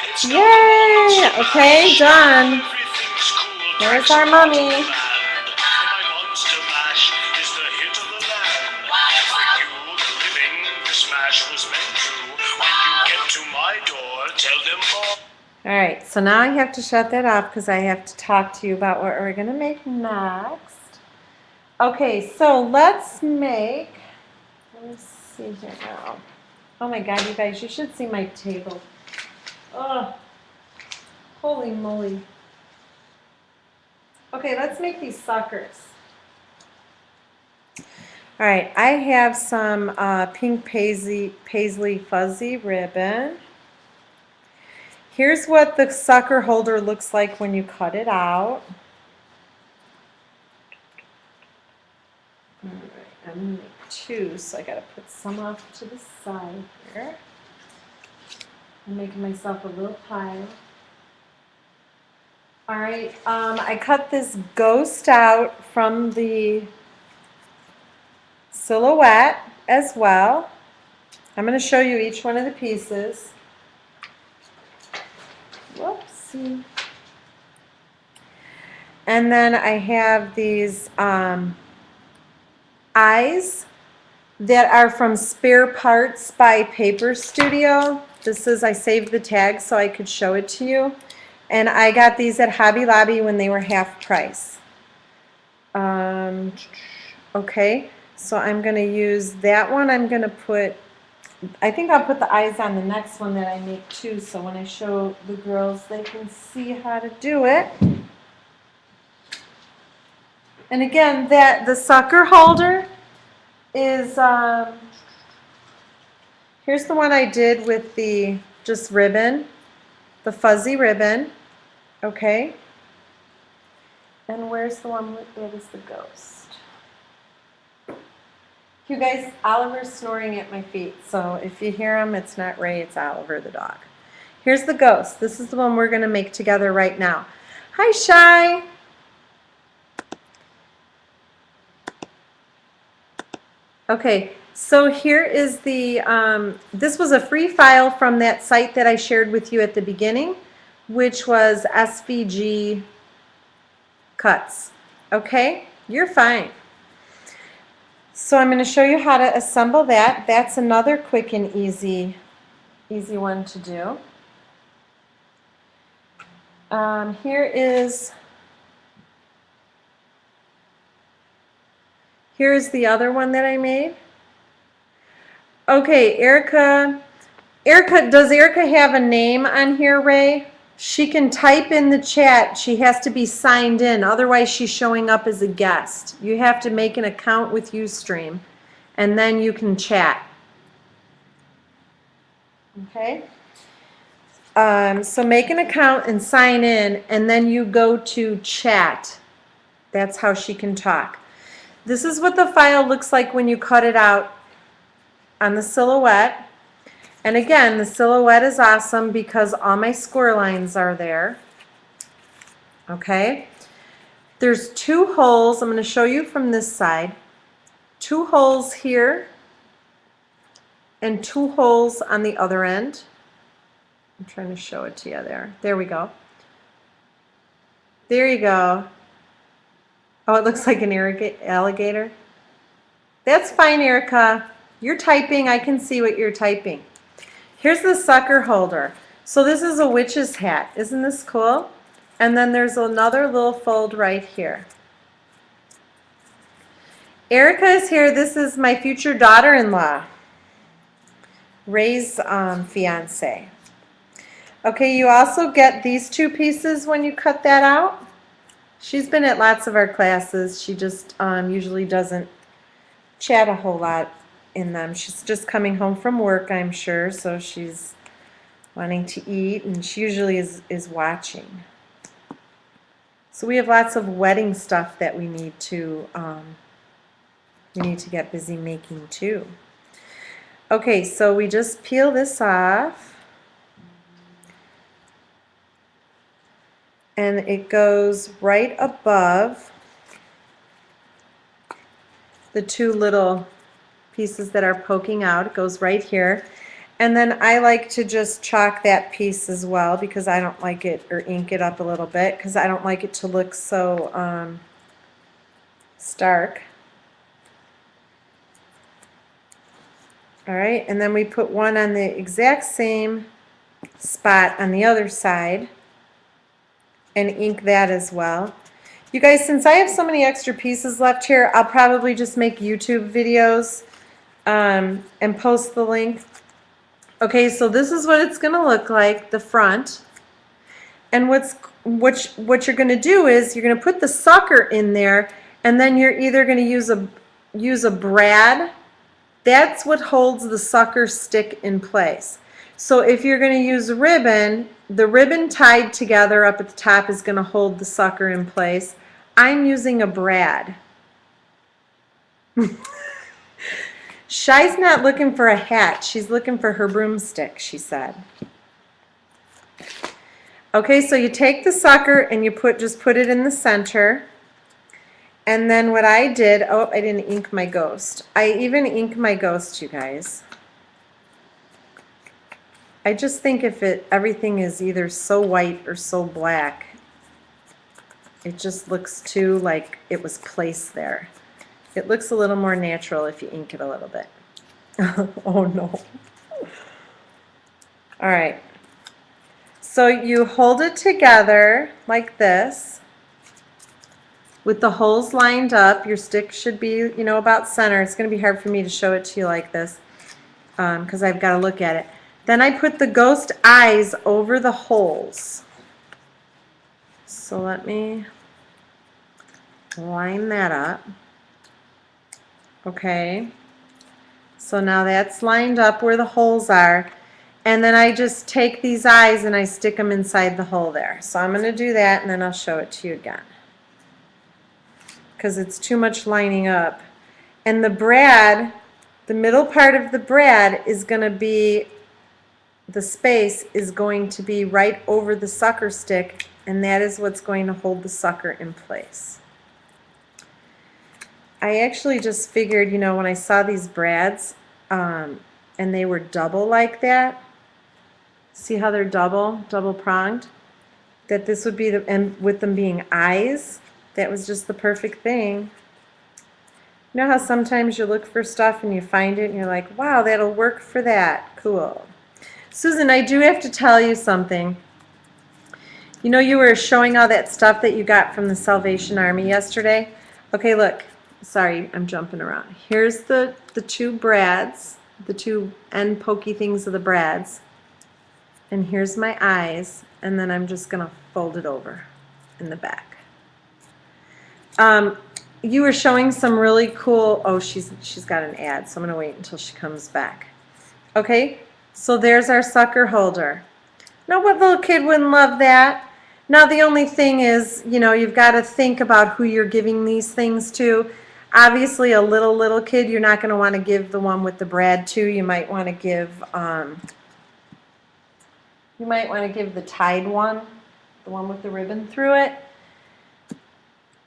It's now Yay! Okay, done. everything's cool. There's our mummy. And my monster mash is the hit of the land. For you, the living, this mash was meant to. When you get to my door, All right, so now I have to shut that off because I have to talk to you about what we're going to make next. Okay, so let's make, let me see here now. Oh my God, you guys, you should see my table. Oh, holy moly. Okay, let's make these suckers. All right, I have some pink paisley fuzzy ribbon. Here's what the sucker holder looks like when you cut it out. All right, I'm going to make two, so I got to put some off to the side here. I'm making myself a little pile. All right, I cut this ghost out from the silhouette as well. I'm going to show you each one of the pieces. Whoopsie. And then I have these eyes that are from Spare Parts by Paper Studio. This is, I saved the tag so I could show it to you. And I got these at Hobby Lobby when they were half price. Okay, so I'm going to use that one. I'm going to put, I think I'll put the eyes on the next one that I make too, so when I show the girls they can see how to do it. And again, the sucker holder is, here's the one I did with the just ribbon, the fuzzy ribbon, okay? And where's the one that is the ghost? You guys, Oliver's snoring at my feet, so if you hear him, it's not Ray, it's Oliver the dog. Here's the ghost. This is the one we're going to make together right now. Hi, Shy. Okay, so here is the, this was a free file from that site that I shared with you at the beginning, which was SVG Cuts. Okay, you're fine. So I'm going to show you how to assemble that. That's another quick and easy one to do. Here's the other one that I made. Okay, Erica, does Erica have a name on here, Ray? She can type in the chat. She has to be signed in. Otherwise, she's showing up as a guest. You have to make an account with Ustream, and then you can chat. Okay? So make an account and sign in, and then you go to chat. That's how she can talk. This is what the file looks like when you cut it out on the silhouette. And again, the silhouette is awesome because all my score lines are there. Okay? There's two holes. I'm going to show you from this side. Two holes here and two holes on the other end. I'm trying to show it to you there. There we go. There you go. Oh, it looks like an alligator. That's fine, Erica. You're typing. I can see what you're typing. Here's the sucker holder. So this is a witch's hat. Isn't this cool? And then there's another little fold right here. Erica is here. This is my future daughter-in-law, Ray's fiance. Okay, you also get these two pieces when you cut that out. She's been at lots of our classes. She just usually doesn't chat a whole lot in them. She's just coming home from work, I'm sure, so she's wanting to eat, and she usually is watching. So we have lots of wedding stuff that we need to get busy making too. Okay, so we just peel this off, and it goes right above the two little pieces that are poking out. It goes right here. And then I like to just chalk that piece as well because I don't like it, or ink it up a little bit because I don't like it to look so stark. All right, and then we put one on the exact same spot on the other side and ink that as well. You guys, since I have so many extra pieces left here, I'll probably just make YouTube videos and post the link. Okay, so this is what it's going to look like, the front. And what you're going to do is you're going to put the sucker in there, and then you're either going to use a brad. That's what holds the sucker stick in place. So if you're going to use a ribbon, the ribbon tied together up at the top is going to hold the sucker in place. I'm using a brad. Shy's not looking for a hat. She's looking for her broomstick, she said. Okay, so you take the sucker and you just put it in the center. And then what I did, oh, I didn't ink my ghost. I even ink my ghost, you guys. I just think if everything is either so white or so black, it just looks too like it was placed there. It looks a little more natural if you ink it a little bit. Oh no. All right. So you hold it together like this with the holes lined up. Your stick should be, you know, about center. It's going to be hard for me to show it to you like this because I've got to look at it. Then I put the ghost eyes over the holes. So let me line that up. Okay. So now that's lined up where the holes are. And then I just take these eyes and I stick them inside the hole there. So I'm going to do that and then I'll show it to you again. Because it's too much lining up. And the brad, the middle part of the brad is going to be, the space is going to be right over the sucker stick, and that is what's going to hold the sucker in place. I actually just figured, you know, when I saw these brads and they were double like that, see how they're double pronged, that this would be the, and with them being eyes, that was just the perfect thing. You know how sometimes you look for stuff and you find it and you're like, wow, that'll work for that. Cool. Susan, I do have to tell you something. You know, you were showing all that stuff that you got from the Salvation Army yesterday. Okay, look. Sorry, I'm jumping around. Here's the two brads, the two end pokey things of the brads. And here's my eyes. And then I'm just going to fold it over in the back. You were showing some really cool, oh, she's got an ad, so I'm going to wait until she comes back. Okay, so there's our sucker holder. Now, what little kid wouldn't love that? Now, the only thing is, you know, you've got to think about who you're giving these things to. Obviously, a little kid, you're not going to want to give the one with the brad to. You might want to give, the tied one, the one with the ribbon through it.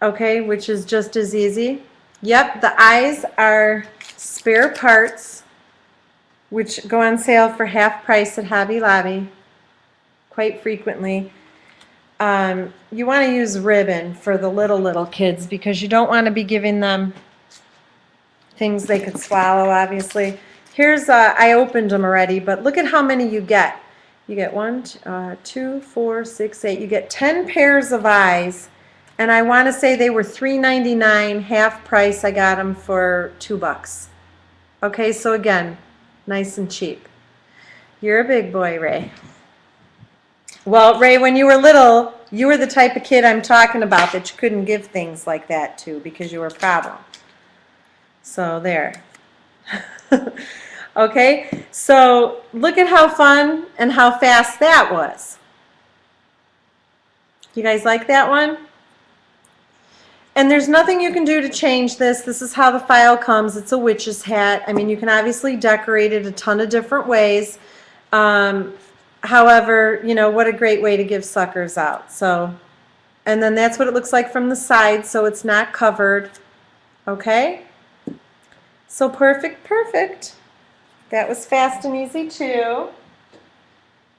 Okay, which is just as easy. Yep, the eyes are spare parts, which go on sale for half price at Hobby Lobby quite frequently. You want to use ribbon for the little kids because you don't want to be giving them things they could swallow, obviously. Here's, I opened them already, but look at how many you get. You get 1, 2, 4, 6, 8. You get 10 pairs of eyes. And I want to say they were $3.99, half price. I got them for $2. Okay, so again, nice and cheap. You're a big boy, Ray. Well, Ray, when you were little, you were the type of kid I'm talking about that you couldn't give things like that to because you were a problem. So there. Okay, so look at how fun and how fast that was. You guys like that one? And there's nothing you can do to change this. This is how the file comes. It's a witch's hat. I mean, you can obviously decorate it a ton of different ways. However, you know, what a great way to give suckers out. So, and then that's what it looks like from the side, so it's not covered. Okay? So perfect. That was fast and easy too.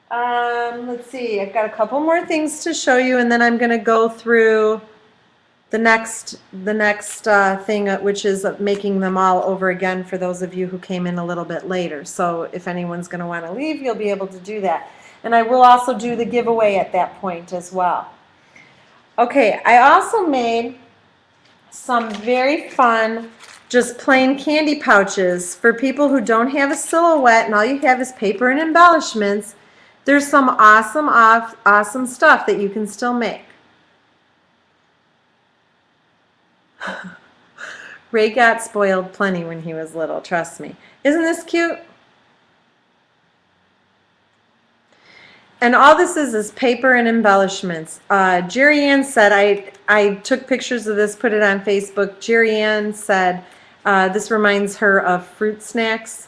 Let's see, I've got a couple more things to show you, and then I'm going to go through the next thing, which is making them all over again for those of you who came in a little bit later. So if anyone's going to want to leave, you'll be able to do that. And I will also do the giveaway at that point as well. Okay, I also made some very fun, just plain candy pouches for people who don't have a silhouette and all you have is paper and embellishments. There's some awesome stuff that you can still make. Ray got spoiled plenty when he was little, trust me. Isn't this cute? And all this is paper and embellishments. Jerry Ann said, I took pictures of this, put it on Facebook. Jerry Ann said this reminds her of fruit snacks.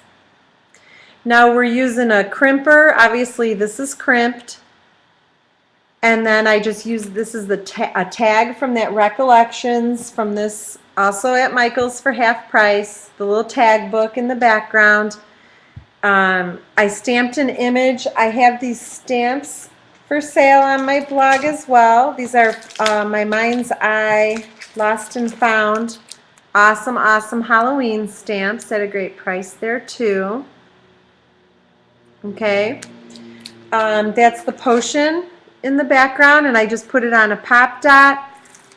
Now we're using a crimper. Obviously this is crimped. And then I just used, this is a tag from that Recollections from this, also at Michael's for half price. The little tag book in the background. I stamped an image. I have these stamps for sale on my blog as well. These are my Mind's Eye Lost and Found. Awesome Halloween stamps at a great price there too. Okay. That's the potion in the background, and I just put it on a pop dot.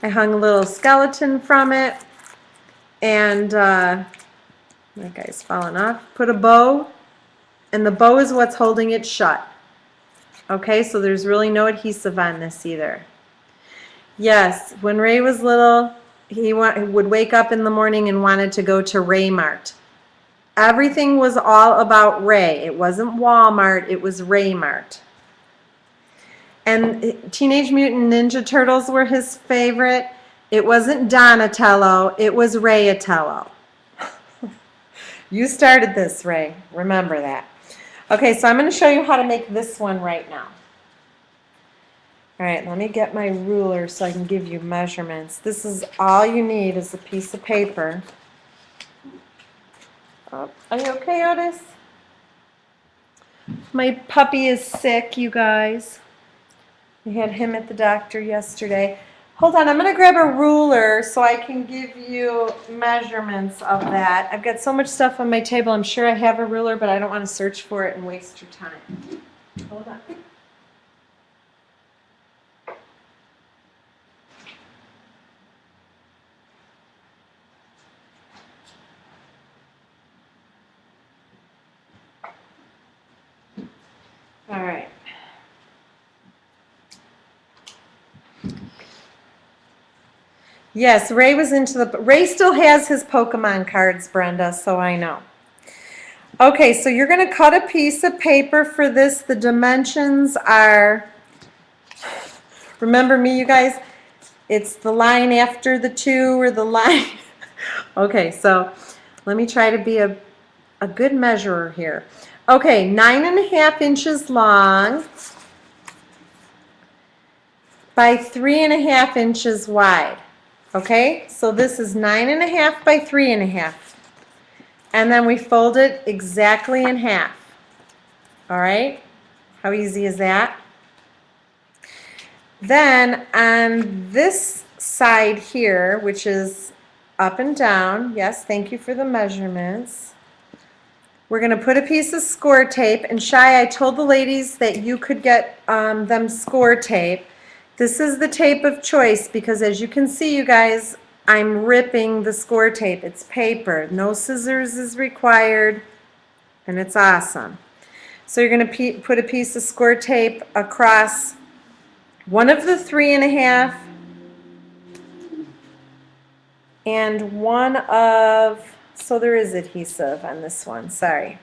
I hung a little skeleton from it, and that guy's falling off. Put a bow, and the bow is what's holding it shut. Okay, so there's really no adhesive on this either. Yes, when Ray was little, he would wake up in the morning and wanted to go to Raymart. Everything was all about Ray. It wasn't Walmart, it was Raymart. And Teenage Mutant Ninja Turtles were his favorite. It wasn't Donatello, it was Rayatello. You started this, Ray. Remember that. Okay, so I'm going to show you how to make this one right now. All right, let me get my ruler so I can give you measurements. This is all you need is a piece of paper. Oh, are you okay, Otis? My puppy is sick, you guys. We had him at the doctor yesterday. Hold on, I'm going to grab a ruler so I can give you measurements of that. I've got so much stuff on my table. I'm sure I have a ruler, but I don't want to search for it and waste your time. Hold on. All right. Yes, Ray was into the... Ray still has his Pokemon cards, Brenda, so I know. Okay, so you're going to cut a piece of paper for this. The dimensions are... Remember me, you guys? It's the line after the 2 or the line... Okay, so let me try to be a good measurer here. Okay, 9.5 inches long by 3.5 inches wide. Okay, so this is 9.5 by 3.5. And then we fold it exactly in half. All right, how easy is that? Then on this side here, which is up and down, yes, thank you for the measurements. We're going to put a piece of score tape. And Shy, I told the ladies that you could get them score tape. This is the tape of choice because as you can see, you guys, I'm ripping the score tape. It's paper. No scissors is required, and it's awesome. So you're going to put a piece of score tape across one of the 3.5 and one of, so there is adhesive on this one, sorry,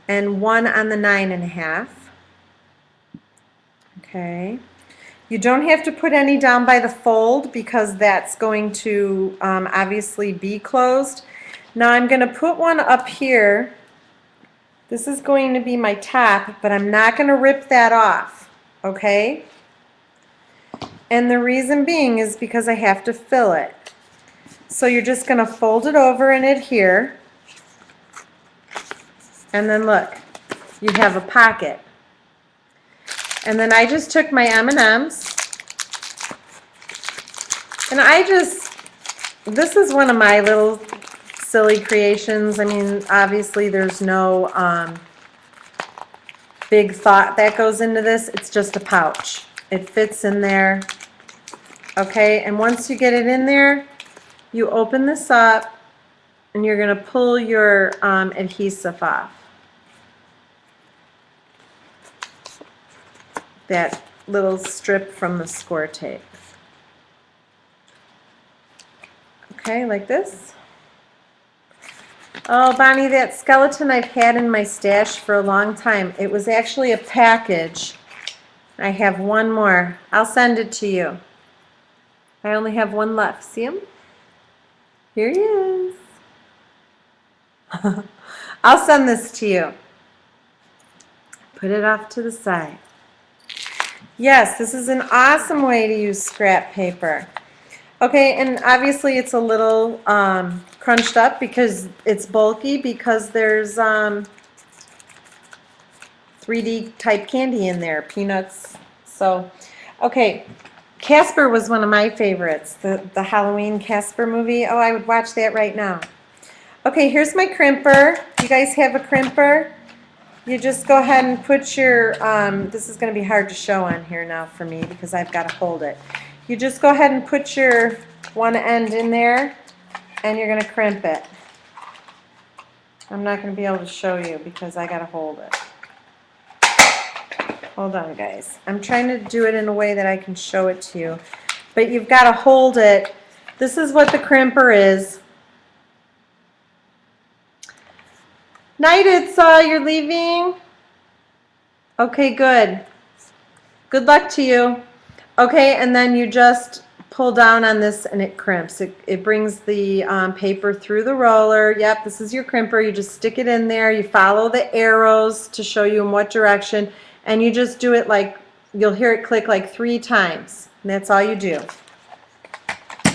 and one on the 9.5. Okay. You don't have to put any down by the fold because that's going to obviously be closed. Now I'm going to put one up here. This is going to be my top, but I'm not going to rip that off, okay? And the reason being is because I have to fill it. So you're just going to fold it over and adhere. And then look, you have a pocket. And then I just took my M&Ms, and this is one of my little silly creations. I mean, obviously there's no big thought that goes into this. It's just a pouch. It fits in there. Okay, and once you get it in there, you open this up and you're going to pull your adhesive off. That little strip from the score tape. Okay, like this. Oh, Bonnie, that skeleton I've had in my stash for a long time. It was actually a package. I have one more. I'll send it to you. I only have one left. See him? Here he is. I'll send this to you. Put it off to the side. Yes, this is an awesome way to use scrap paper. Okay, and obviously it's a little crunched up because it's bulky, because there's 3D type candy in there, peanuts. So, okay, Casper was one of my favorites, the Halloween Casper movie. Oh, I would watch that right now. Okay, here's my crimper. You guys have a crimper? You just go ahead and put your, this is going to be hard to show on here now for me because I've got to hold it. You just go ahead and put your one end in there and you're going to crimp it. I'm not going to be able to show you because I got to hold it. Hold on, guys. I'm trying to do it in a way that I can show it to you. But you've got to hold it. This is what the crimper is. Night, it's you're leaving? Okay, good. Good luck to you. Okay, and then you just pull down on this and it crimps. It brings the paper through the roller. Yep, this is your crimper. You just stick it in there. You follow the arrows to show you in what direction. And you just do it like, you'll hear it click like 3 times. And that's all you do.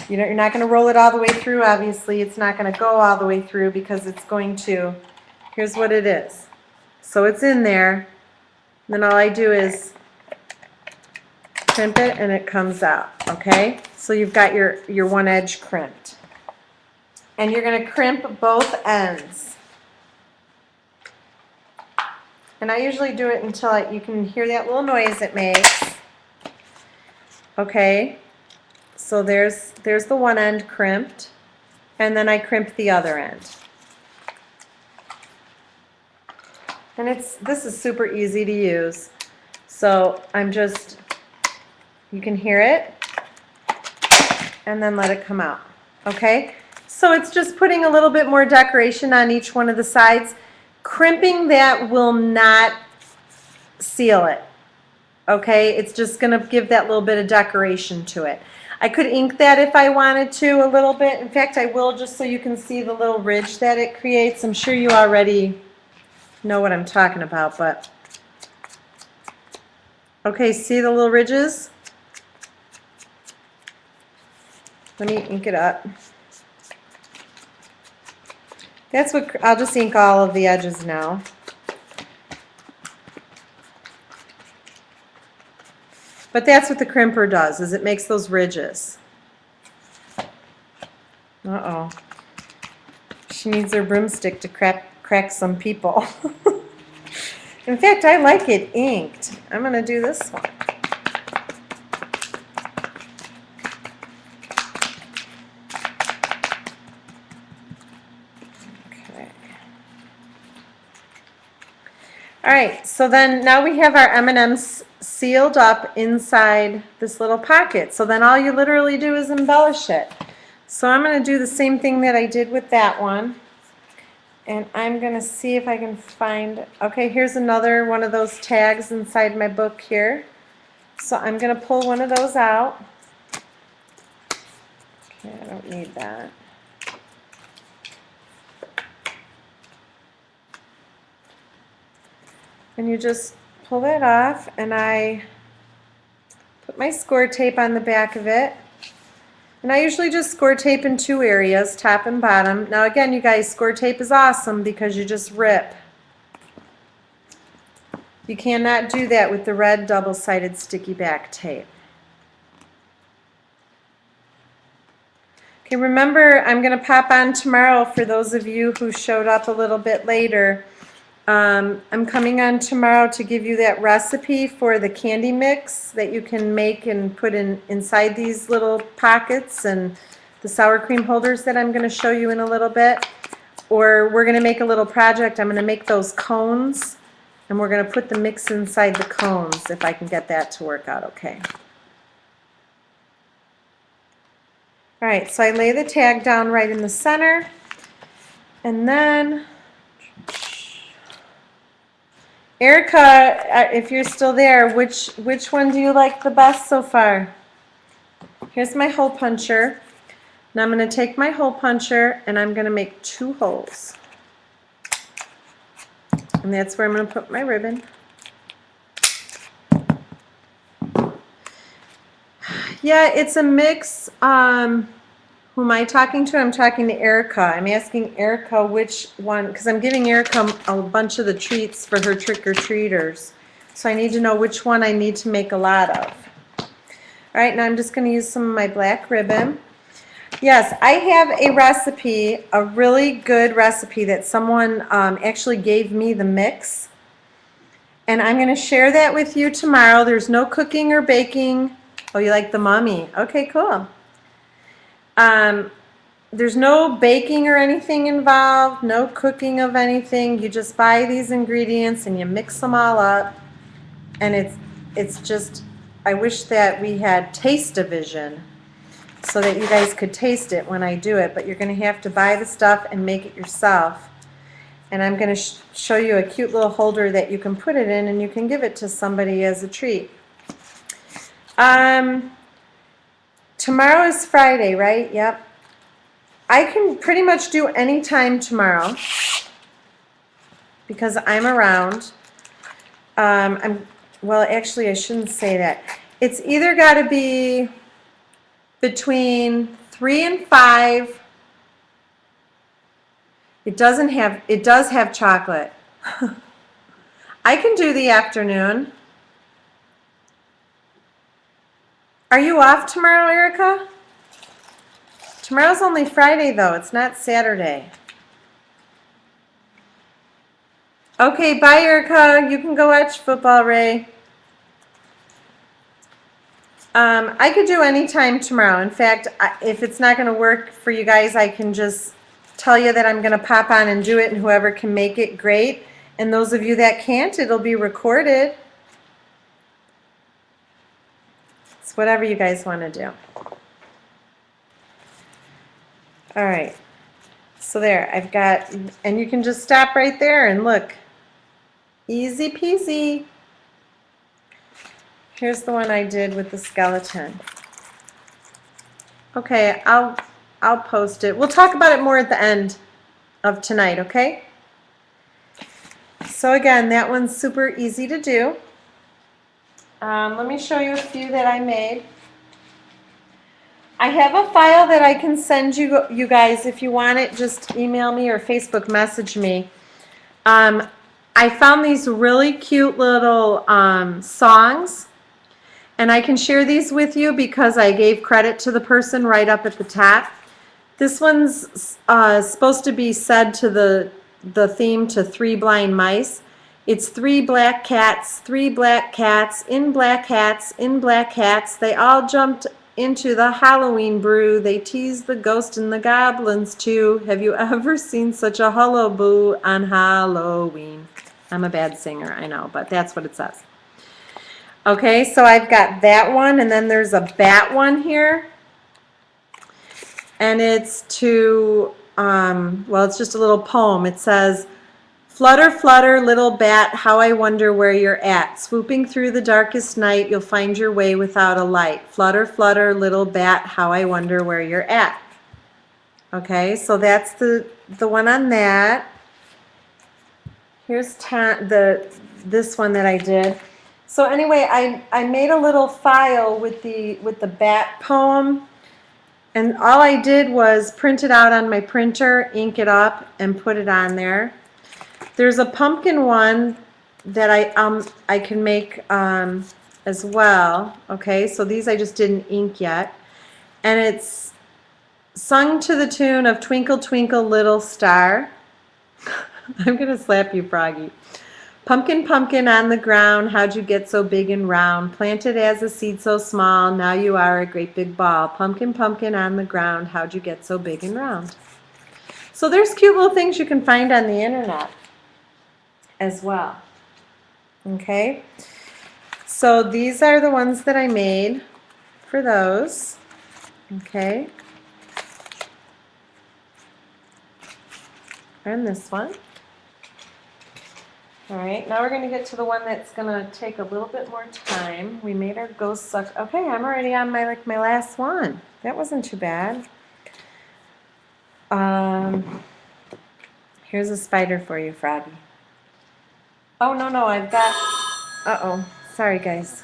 You're not going to roll it all the way through, obviously. It's not going to go all the way through because it's going to, here's what it is. So it's in there. And then all I do is crimp it and it comes out, okay? So you've got your one edge crimped. And you're going to crimp both ends. And I usually do it until you can hear that little noise it makes. Okay, so there's the one end crimped, and then I crimp the other end. And this is super easy to use. So you can hear it, and then let it come out. Okay, so it's just putting a little bit more decoration on each one of the sides. Crimping that will not seal it, okay? It's just going to give that little bit of decoration to it. I could ink that if I wanted to a little bit. In fact, I will, just so you can see the little ridge that it creates. I'm sure you already know what I'm talking about, but okay, see the little ridges? Let me ink it up. That's what, I'll just ink all of the edges now. But that's what the crimper does, is it makes those ridges. Uh-oh. She needs her broomstick to crack some people. In fact, I like it inked. I'm going to do this one. All right, so then now we have our M&Ms sealed up inside this little pocket. So then all you literally do is embellish it. So I'm going to do the same thing that I did with that one. And I'm going to see if I can find, okay, here's another one of those tags inside my book here. So I'm going to pull one of those out. Okay, I don't need that. And you just pull that off, and I put my score tape on the back of it. And I usually just score tape in 2 areas, top and bottom. Now again, you guys, score tape is awesome because you just rip. You cannot do that with the red double-sided sticky back tape. Okay, remember, I'm going to pop on tomorrow for those of you who showed up a little bit later. I'm coming on tomorrow to give you that recipe for the candy mix that you can make and put inside these little pockets and the sour cream holders that I'm going to show you in a little bit. Or we're going to make a little project. I'm going to make those cones and we're going to put the mix inside the cones if I can get that to work out okay. All right, so I lay the tag down right in the center and then Erica, if you're still there, which one do you like the best so far? Here's my hole puncher. Now I'm going to take my hole puncher and I'm going to make 2 holes. And that's where I'm going to put my ribbon. Yeah, it's a mix. Who am I talking to? I'm talking to Erica. I'm asking Erica which one, because I'm giving Erica a bunch of the treats for her trick-or-treaters. So I need to know which one I need to make a lot of. All right, now I'm just going to use some of my black ribbon. Yes, I have a recipe, a really good recipe that someone actually gave me the mix. And I'm going to share that with you tomorrow. There's no cooking or baking. Oh, you like the mummy? Okay, cool. There's no baking or anything involved, no cooking of anything. You just buy these ingredients and you mix them all up. And it's just, I wish that we had Taste-O-Vision so that you guys could taste it when I do it. But you're going to have to buy the stuff and make it yourself. And I'm going to show you a cute little holder that you can put it in and you can give it to somebody as a treat. Tomorrow is Friday, right? Yep. I can pretty much do any time tomorrow because I'm around. Well, actually, I shouldn't say that. It's either got to be between 3 and 5. It does have chocolate. I can do the afternoon. Are you off tomorrow, Erica? Tomorrow's only Friday, though. It's not Saturday. Okay, bye, Erica. You can go watch football, Ray. I could do any time tomorrow. In fact, if it's not going to work for you guys, I can just tell you that I'm going to pop on and do it, and whoever can make it, great. And those of you that can't, it'll be recorded. It's whatever you guys want to do. All right. So there, I've got, and you can just stop right there and look. Easy peasy. Here's the one I did with the skeleton. Okay, I'll post it. We'll talk about it more at the end of tonight, okay? So again, that one's super easy to do. Let me show you a few that I made. I have a file that I can send you guys. If you want it, just email me or Facebook message me. I found these really cute little songs, and I can share these with you because I gave credit to the person right up at the top. This one's supposed to be said to the theme to Three Blind Mice. It's 3 black cats, 3 black cats, in black hats, in black hats. They all jumped into the Halloween brew. They teased the ghost and the goblins too. Have you ever seen such a hullabaloo on Halloween? I'm a bad singer, I know, but that's what it says. Okay, so I've got that one, and then there's a bat one here. And it's to, well, it's just a little poem. It says, "Flutter, flutter, little bat, how I wonder where you're at. Swooping through the darkest night, you'll find your way without a light. Flutter, flutter, little bat, how I wonder where you're at." Okay, so that's the one on that. Here's this one that I did. So anyway, I made a little file with the bat poem, and all I did was print it out on my printer, ink it up, and put it on there. There's a pumpkin one that I can make as well. Okay, so these I just didn't ink yet, and it's sung to the tune of "Twinkle Twinkle Little Star." I'm going to slap you, Froggy. Pumpkin, pumpkin on the ground, how'd you get so big and round? Planted as a seed so small, now you are a great big ball. Pumpkin, pumpkin on the ground, how'd you get so big and round? So there's cute little things you can find on the internet as well. Okay, so these are the ones that I made for those. Okay, and this one. All right, now we're going to get to the one that's going to take a little bit more time. We made our ghost suck. Okay, I'm already on my last one. That wasn't too bad. Here's a spider for you, Froggy. Oh, no, I've got... Uh-oh. Sorry, guys.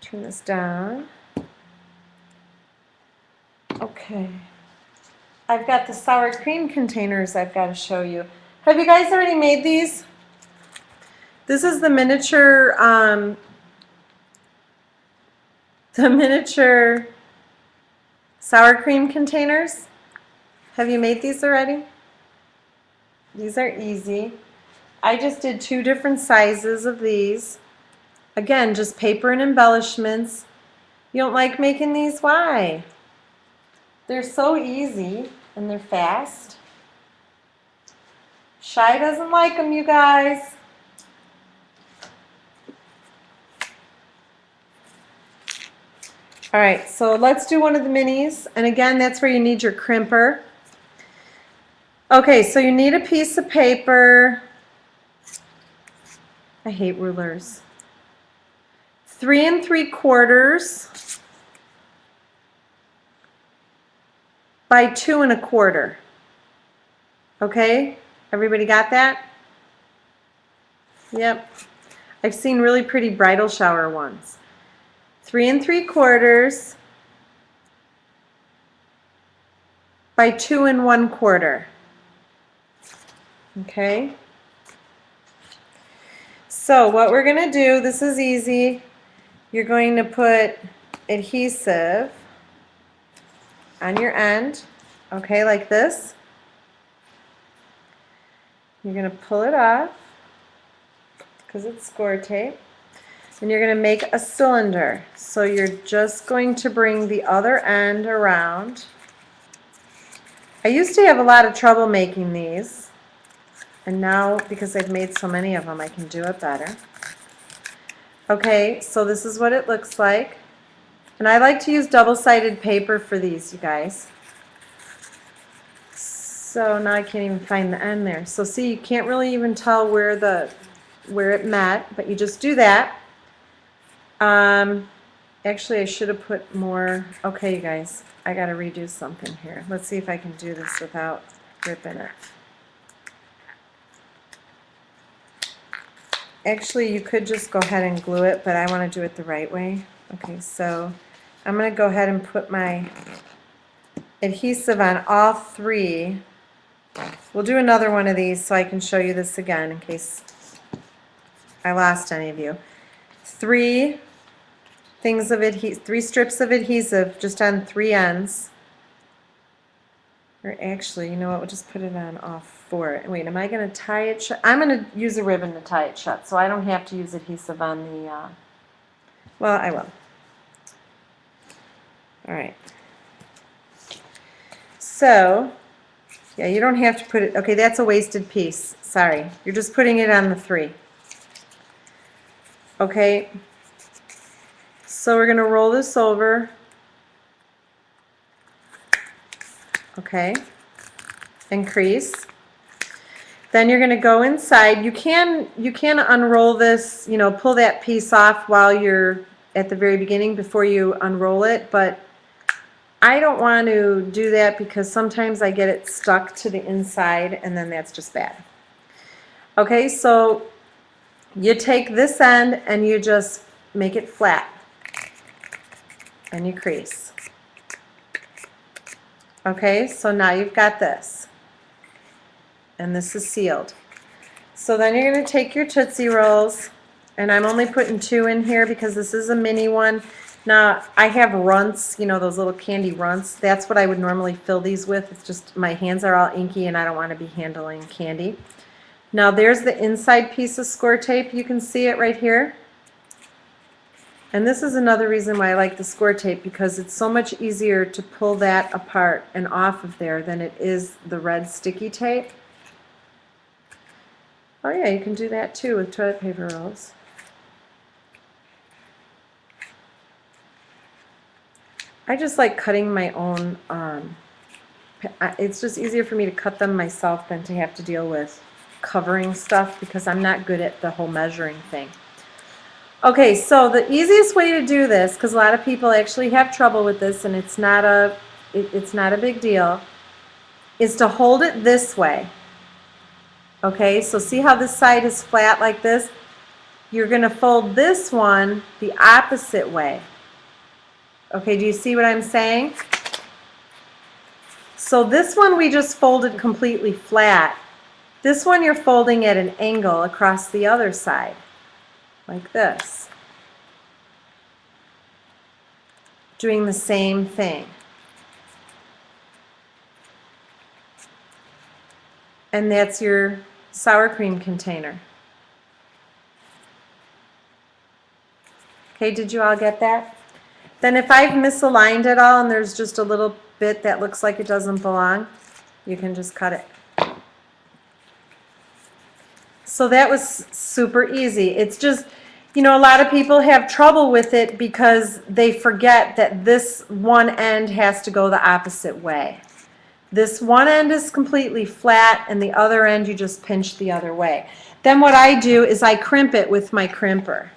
Turn this down. Okay. I've got the sour cream containers I've got to show you. Have you guys already made these? This is the miniature sour cream containers. Have you made these already? These are easy. I just did 2 different sizes of these. Again, just paper and embellishments. You don't like making these? Why? They're so easy and they're fast. Shy doesn't like them, you guys. All right, so let's do one of the minis. And again, that's where you need your crimper. Okay, so you need a piece of paper. I hate rulers. 3 3/4 by 2 1/4. Okay, everybody got that? Yep. I've seen really pretty bridal shower ones. 3 3/4 by 2 1/4. Okay. So what we're going to do, this is easy. You're going to put adhesive on your end, okay, like this. You're going to pull it off because it's score tape. And you're going to make a cylinder. So you're just going to bring the other end around. I used to have a lot of trouble making these. And now, because I've made so many of them, I can do it better. Okay, so this is what it looks like. And I like to use double-sided paper for these, you guys. So now I can't even find the end there. So see, you can't really even tell where it met, but you just do that. Actually, I should have put more. Okay, you guys, I got to redo something here. Let's see if I can do this without ripping it. Actually, you could just go ahead and glue it, but I want to do it the right way. Okay, so I'm going to go ahead and put my adhesive on all 3. We'll do another one of these so I can show you this again in case I lost any of you. 3 strips of adhesive just on 3 ends. Or actually, you know what, we'll just put it on all 4. Wait, am I going to tie it shut? I'm going to use a ribbon to tie it shut, so I don't have to use adhesive on the, well, I will. All right. So, yeah, you don't have to put it, okay, that's a wasted piece. Sorry. You're just putting it on the 3. Okay. So we're going to roll this over. Okay, and crease. Then you're going to go inside. You can unroll this, you know, pull that piece off while you're at the very beginning before you unroll it, but I don't want to do that because sometimes I get it stuck to the inside and then that's just bad. Okay, so you take this end and you just make it flat and you crease. Okay, so now you've got this, and this is sealed. So then you're going to take your Tootsie Rolls, and I'm only putting 2 in here because this is a mini one. Now, I have runts, you know, those little candy runts. That's what I would normally fill these with. It's just my hands are all inky and I don't want to be handling candy. Now, there's the inside piece of score tape. You can see it right here. And this is another reason why I like the score tape, because it's so much easier to pull that apart and off of there than it is the red sticky tape. Oh yeah, you can do that too with toilet paper rolls. I just like cutting my own, it's just easier for me to cut them myself than to have to deal with covering stuff, because I'm not good at the whole measuring thing. Okay, so the easiest way to do this, because a lot of people actually have trouble with this and it's not a big deal, is to hold it this way. Okay, so see how this side is flat like this? You're going to fold this one the opposite way. Okay, do you see what I'm saying? So this one we just folded completely flat. This one you're folding at an angle across the other side, like this. Doing the same thing. And that's your sour cream container. Okay, did you all get that? Then if I've misaligned it all and there's just a little bit that looks like it doesn't belong, you can just cut it. So that was super easy. It's just, you know, a lot of people have trouble with it because they forget that this one end has to go the opposite way. This one end is completely flat and the other end you just pinch the other way. Then what I do is I crimp it with my crimper.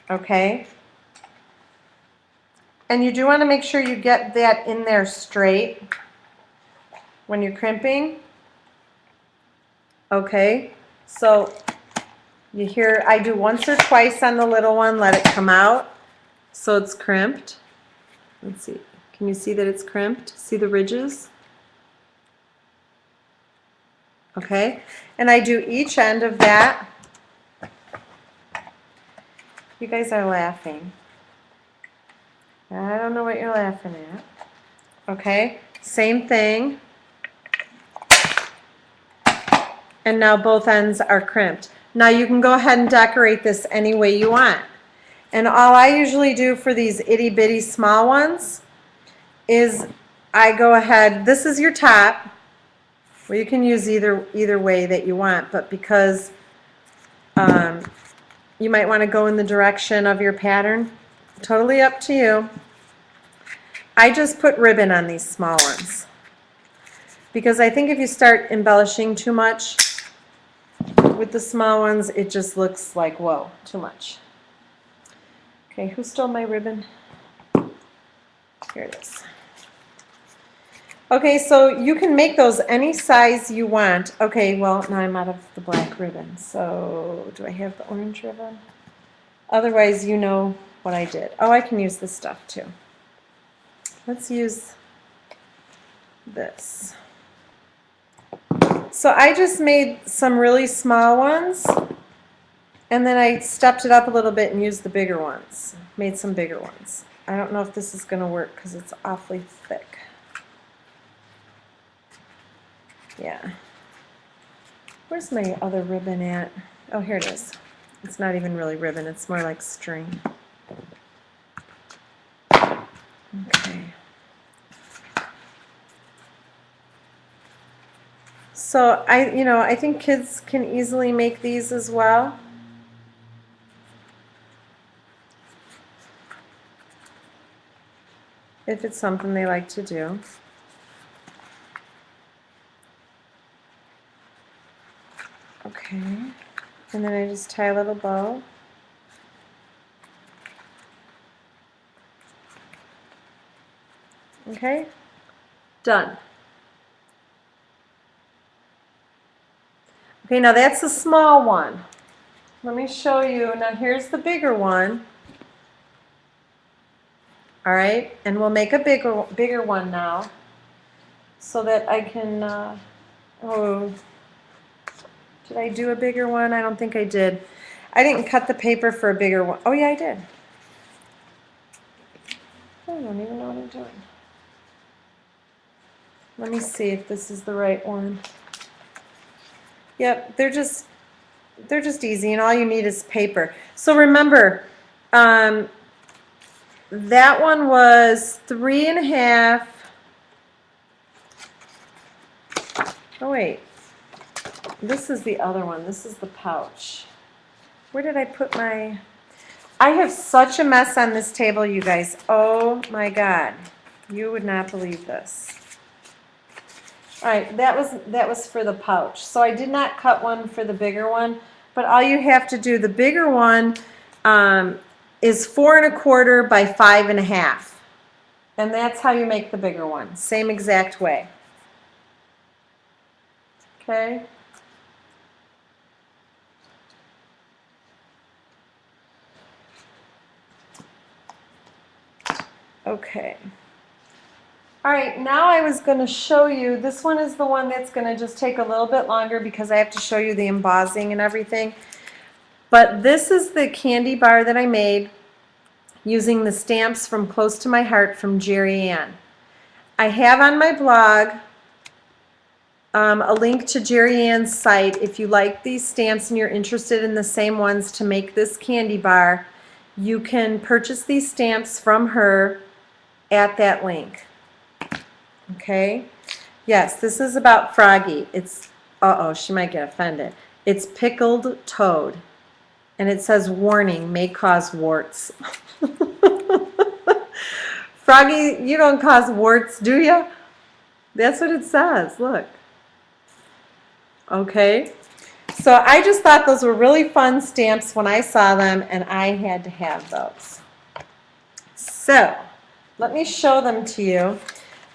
Okay? And you do want to make sure you get that in there straight when you're crimping. Okay, so you hear I do once or twice on the little one, let it come out so it's crimped. Let's see, can you see that it's crimped? See the ridges? Okay, and I do each end of that. You guys are laughing. I don't know what you're laughing at. Okay, same thing. And now both ends are crimped. Now you can go ahead and decorate this any way you want. And all I usually do for these itty bitty small ones is I go ahead, this is your top. Well, you can use either way that you want, but because you might want to go in the direction of your pattern, totally up to you. I just put ribbon on these small ones because I think if you start embellishing too much with the small ones, it just looks like, whoa, too much. Okay, who stole my ribbon? Here it is. Okay, so you can make those any size you want. Okay, well, now I'm out of the black ribbon. So do I have the orange ribbon? Otherwise, you know what I did. Oh, I can use this stuff too. Let's use this. So I just made some really small ones, and then I stepped it up a little bit and used the bigger ones. Made some bigger ones. I don't know if this is going to work because it's awfully thick. Yeah. Where's my other ribbon at? Oh, here it is. It's not even really ribbon. It's more like string. Okay. So I think kids can easily make these as well. If it's something they like to do. Okay. And then I just tie a little bow. Okay. Done. Okay, now that's a small one. Let me show you. Now here's the bigger one. All right, and we'll make a bigger one now so that I can, oh, did I do a bigger one? I don't think I did. I didn't cut the paper for a bigger one. Oh yeah, I did. I don't even know what I'm doing. Let me see if this is the right one. Yep, they're just easy, and all you need is paper. So remember, that one was 3.5. Oh wait, this is the other one. This is the pouch. Where did I put my... I have such a mess on this table, you guys. Oh my God. You would not believe this. All right, that was for the pouch. So I did not cut one for the bigger one, but all you have to do, the bigger one is 4.25 by 5.5. And that's how you make the bigger one. Same exact way. Okay. Okay. All right, now I was going to show you, this one is the one that's going to just take a little bit longer because I have to show you the embossing and everything. But this is the candy bar that I made using the stamps from Close to My Heart from Jerry Ann. I have on my blog a link to Jerry Ann's site. If you like these stamps and you're interested in the same ones to make this candy bar, you can purchase these stamps from her at that link. Okay? Yes, this is about Froggy. It's, uh-oh, she might get offended. It's pickled toad. And it says, warning, may cause warts. Froggy, you don't cause warts, do you? That's what it says, look. Okay? So I just thought those were really fun stamps when I saw them, and I had to have those. So, let me show them to you.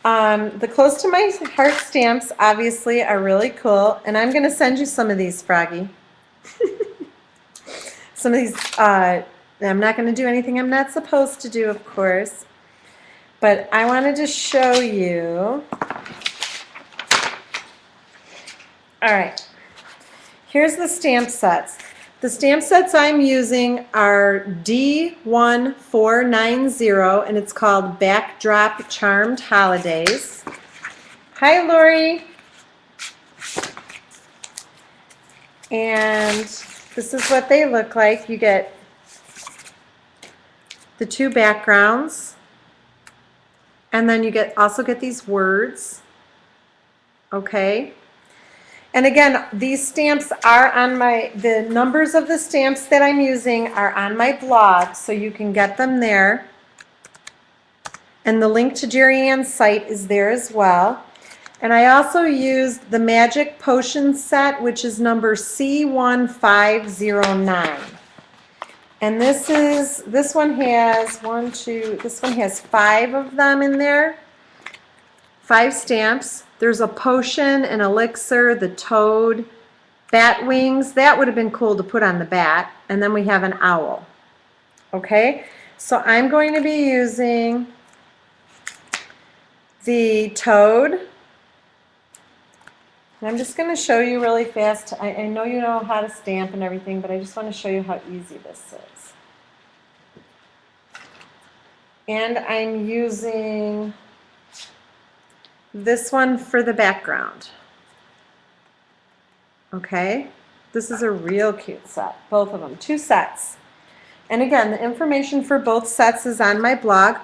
The Close to My Heart stamps obviously are really cool, and I'm going to send you some of these, Froggy. Some of these, I'm not going to do anything I'm not supposed to do, of course, but I wanted to show you. All right, here's the stamp sets. The stamp sets I'm using are D1490, and it's called Backdrop Charmed Holidays. Hi, Lori. And this is what they look like. You get the two backgrounds, and then you also get these words. Okay. And again, these stamps are on the numbers of the stamps that I'm using are on my blog, so you can get them there. And the link to Jerry Ann's site is there as well. And I also used the Magic Potion set, which is number C1509. And this one has this one has 5 of them in there. 5 stamps. There's a potion, an elixir, the toad, bat wings. That would have been cool to put on the bat. And then we have an owl. Okay? So I'm going to be using the toad. And I'm just going to show you really fast. I know you know how to stamp and everything, but I just want to show you how easy this is. And I'm using this one for the background. Okay? This is a real cute set. Both of them. 2 sets. And again, the information for both sets is on my blog.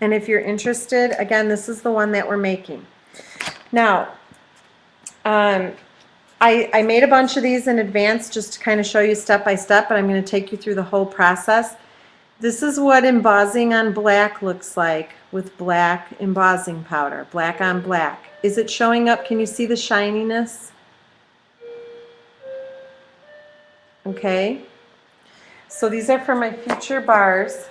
And if you're interested, again, this is the one that we're making. Now, I made a bunch of these in advance just to kind of show you step by step, but I'm going to take you through the whole process. This is what embossing on black looks like with black embossing powder, black on black. Is it showing up? Can you see the shininess? Okay. So these are for my future bars,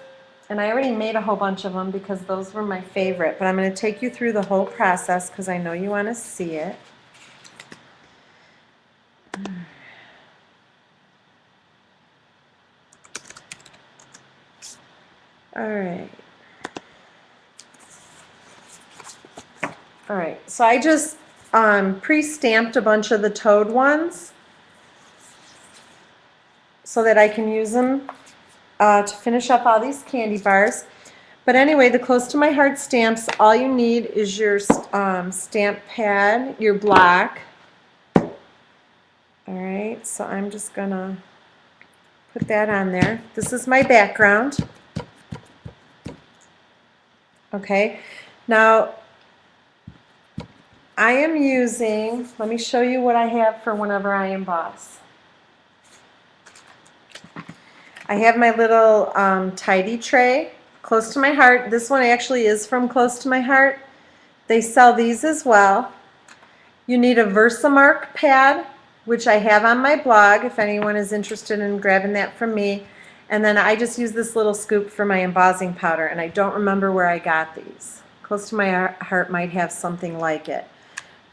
and I already made a whole bunch of them because those were my favorite, but I'm going to take you through the whole process because I know you want to see it. All right, so I just pre-stamped a bunch of the toad ones so that I can use them to finish up all these candy bars. But anyway, the Close to My Heart stamps, all you need is your stamp pad, your block. All right, so I'm just gonna put that on there. This is my background. Okay, now I am using, let me show you what I have for whenever I emboss. I have my little tidy tray, Close to My Heart. This one actually is from Close to My Heart. They sell these as well. You need a Versamark pad, which I have on my blog if anyone is interested in grabbing that from me. And then I just use this little scoop for my embossing powder, and I don't remember where I got these. Close to My Heart might have something like it.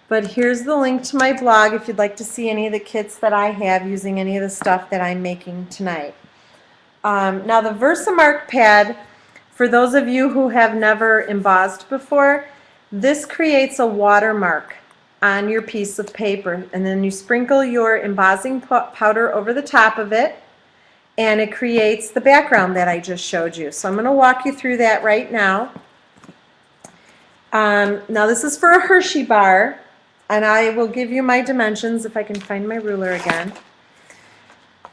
But here's the link to my blog if you'd like to see any of the kits that I have using any of the stuff that I'm making tonight. Now the Versamark pad, for those of you who have never embossed before, this creates a watermark on your piece of paper, and then you sprinkle your embossing powder over the top of it, and it creates the background that I just showed you. So I'm going to walk you through that right now. Now this is for a Hershey bar, and I will give you my dimensions if I can find my ruler again.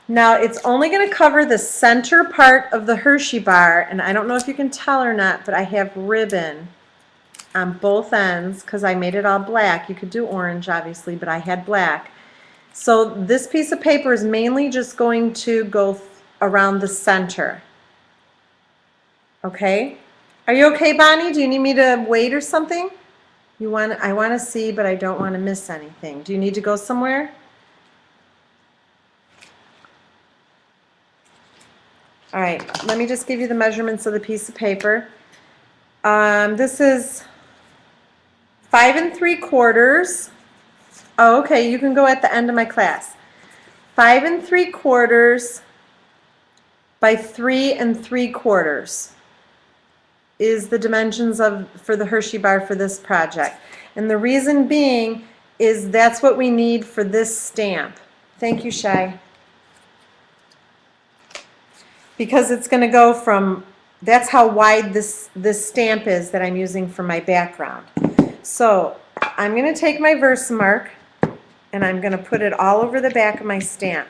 Now it's only going to cover the center part of the Hershey bar, and I don't know if you can tell or not, but I have ribbon on both ends because I made it all black. You could do orange obviously, but I had black. So this piece of paper is mainly just going to go around the center. Okay? Are you okay, Bonnie? Do you need me to wait or something? I want to see, but I don't want to miss anything. Do you need to go somewhere? All right, let me just give you the measurements of the piece of paper. This is 5 3/4. Oh, okay, you can go at the end of my class. 5 3/4 by 3 3/4 is the dimensions for the Hershey bar for this project. And the reason being is that's what we need for this stamp. Thank you, Shai. Because it's going to go from, that's how wide this stamp is that I'm using for my background. So I'm going to take my Versamark and I'm going to put it all over the back of my stamp.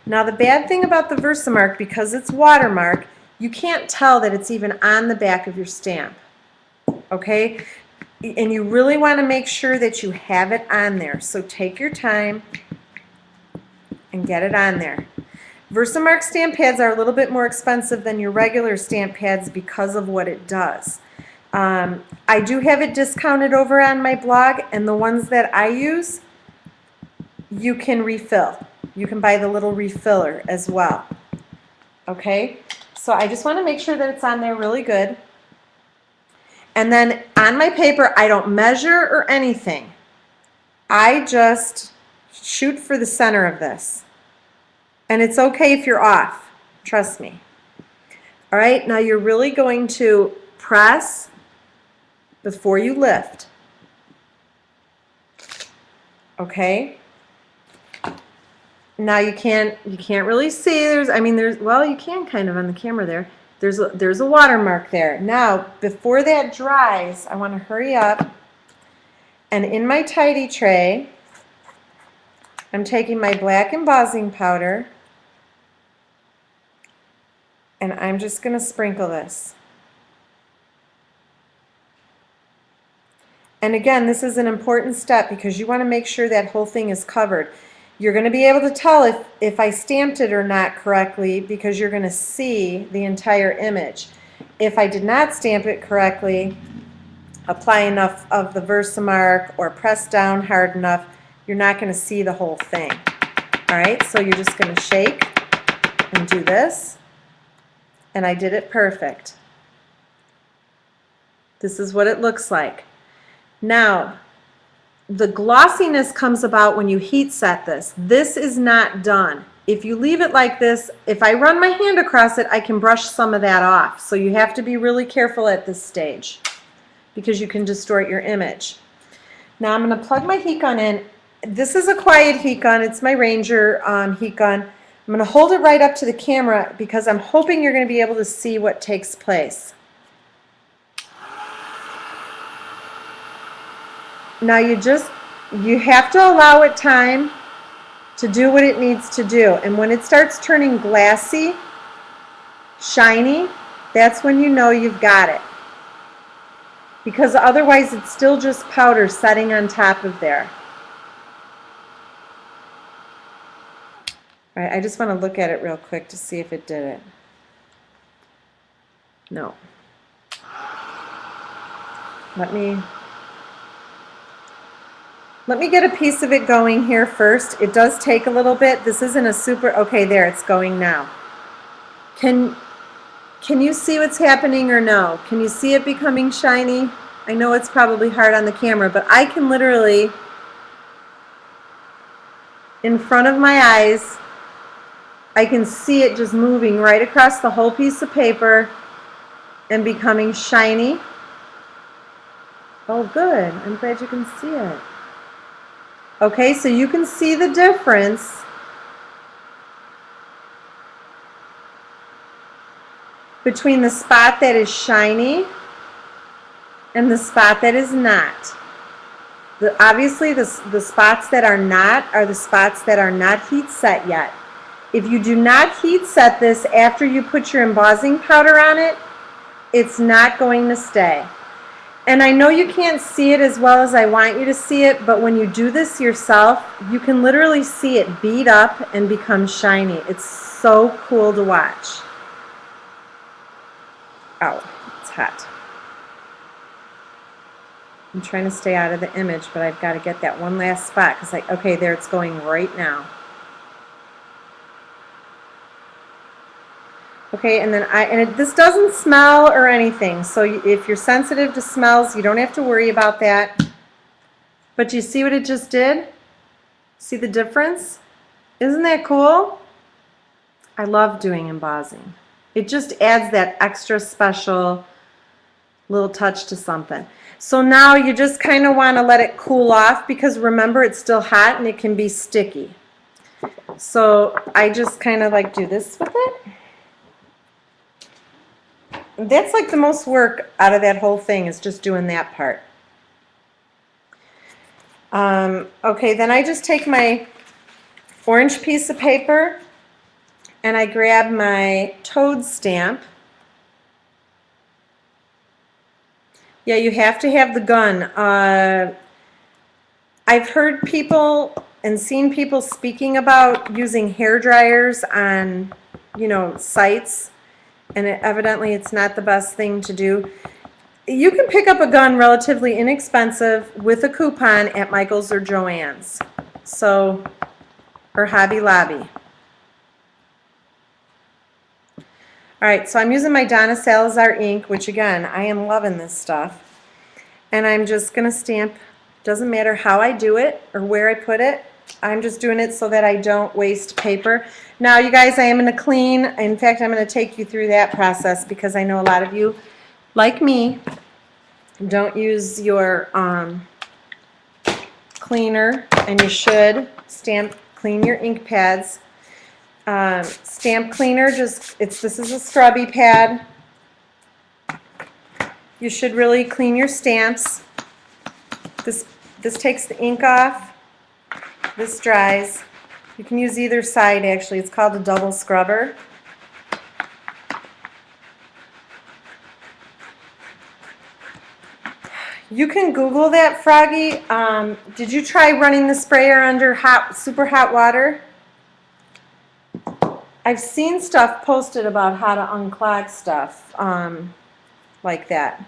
Now the bad thing about the Versamark, because it's watermark, you can't tell that it's even on the back of your stamp. Okay? And you really want to make sure that you have it on there. So take your time and get it on there. Versamark stamp pads are a little bit more expensive than your regular stamp pads because of what it does. I do have it discounted over on my blog, and the ones that I use, you can refill. You can buy the little refiller as well. Okay? So I just want to make sure that it's on there really good. And then on my paper, I don't measure or anything. I just shoot for the center of this. And it's okay if you're off. Trust me. All right, now you're really going to press before you lift. Okay? Now you can't really see. Well, you can kind of on the camera there. There's a watermark there. Now, before that dries, I want to hurry up. And in my tidy tray, I'm taking my black embossing powder, and I'm just going to sprinkle this. And again, this is an important step because you want to make sure that whole thing is covered. You're going to be able to tell if I stamped it or not correctly because you're going to see the entire image. If I did not stamp it correctly, apply enough of the Versamark or press down hard enough, you're not going to see the whole thing. All right, so you're just going to shake and do this, and I did it perfect. This is what it looks like. Now, the glossiness comes about when you heat set this. This is not done. If you leave it like this, if I run my hand across it, I can brush some of that off. So you have to be really careful at this stage because you can distort your image. Now I'm going to plug my heat gun in. This is a quiet heat gun. It's my Ranger heat gun. I'm going to hold it right up to the camera because I'm hoping you're going to be able to see what takes place. Now you have to allow it time to do what it needs to do. And when it starts turning glassy, shiny, that's when you know you've got it. Because otherwise it's still just powder setting on top of there. All right, I just want to look at it real quick to see if it did it. No. Let me get a piece of it going here first. It does take a little bit. This isn't a super, okay, there, it's going now. Can you see what's happening or no? Can you see it becoming shiny? I know it's probably hard on the camera, but I can literally, in front of my eyes, I can see it just moving right across the whole piece of paper and becoming shiny. Oh, good. I'm glad you can see it. Okay, so you can see the difference between the spot that is shiny and the spot that is not. Obviously, the spots that are not are the spots that are not heat set yet. If you do not heat set this after you put your embossing powder on it, it's not going to stay. And I know you can't see it as well as I want you to see it, but when you do this yourself, you can literally see it bead up and become shiny. It's so cool to watch. Oh, it's hot. I'm trying to stay out of the image, but I've got to get that one last spot because, okay, there it's going right now. Okay, and then this doesn't smell or anything, so if you're sensitive to smells, you don't have to worry about that. But you see what it just did? See the difference? Isn't that cool? I love doing embossing. It just adds that extra special little touch to something. So now you just kind of want to let it cool off because remember it's still hot and it can be sticky. So I just kind of like do this with it. That's like the most work out of that whole thing is just doing that part. Okay, then I just take my orange piece of paper and I grab my toad stamp. Yeah, you have to have the gun. I've heard people and seen people speaking about using hair dryers on, sites. And evidently it's not the best thing to do. You can pick up a gun relatively inexpensive with a coupon at Michael's or Joann's. Or Hobby Lobby. Alright, so I'm using my Donna Salazar ink, which again, I am loving this stuff. And I'm just going to stamp, doesn't matter how I do it or where I put it. I'm just doing it so that I don't waste paper. Now, you guys, I am going to clean. In fact, I'm going to take you through that process because I know a lot of you, like me, don't use your cleaner, and you should clean your ink pads. Stamp cleaner, this is a scrubby pad. You should really clean your stamps. This takes the ink off. This dries. You can use either side actually. It's called a double scrubber. You can Google that, Froggy. Did you try running the sprayer under super hot water? I've seen stuff posted about how to unclog stuff like that.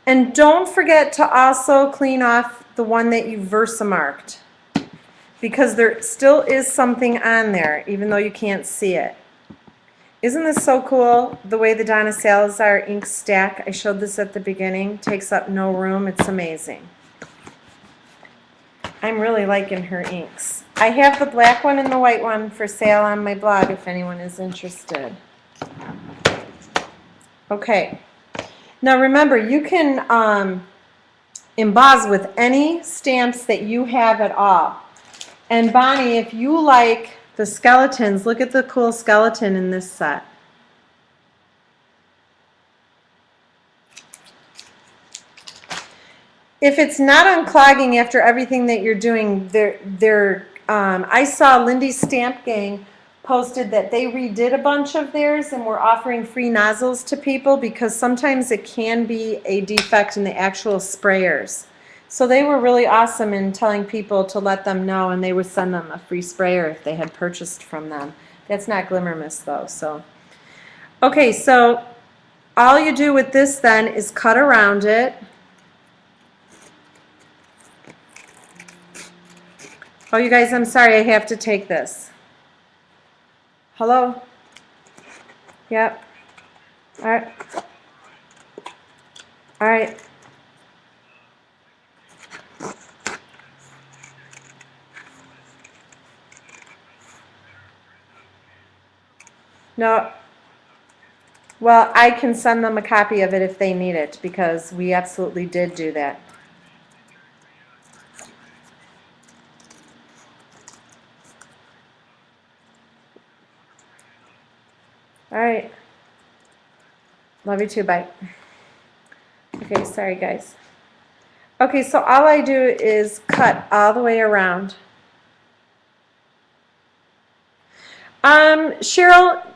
And don't forget to also clean off the one that you Versamarked, because there still is something on there, even though you can't see it. Isn't this so cool, the way the Donna Salazar inks stack? I showed this at the beginning. Takes up no room. It's amazing. I'm really liking her inks. I have the black one and the white one for sale on my blog if anyone is interested. Okay. Now remember, you can emboss with any stamps that you have at all. And Bonnie, if you like the skeletons, look at the cool skeleton in this set. if it's not unclogging after everything that you're doing, I saw Lindy's Stamp Gang posted that they redid a bunch of theirs and were offering free nozzles to people because sometimes it can be a defect in the actual sprayers. So they were really awesome in telling people to let them know, and they would send them a free sprayer if they had purchased from them. That's not Glimmer Mist though. So, okay, so all you do with this then is cut around it. Oh, you guys, I'm sorry, I have to take this. Hello? Yep. All right. All right. No. Well, I can send them a copy of it if they need it, because we absolutely did do that. All right. Love you too. Bye. Okay, sorry guys. Okay, so all I do is cut all the way around. Cheryl,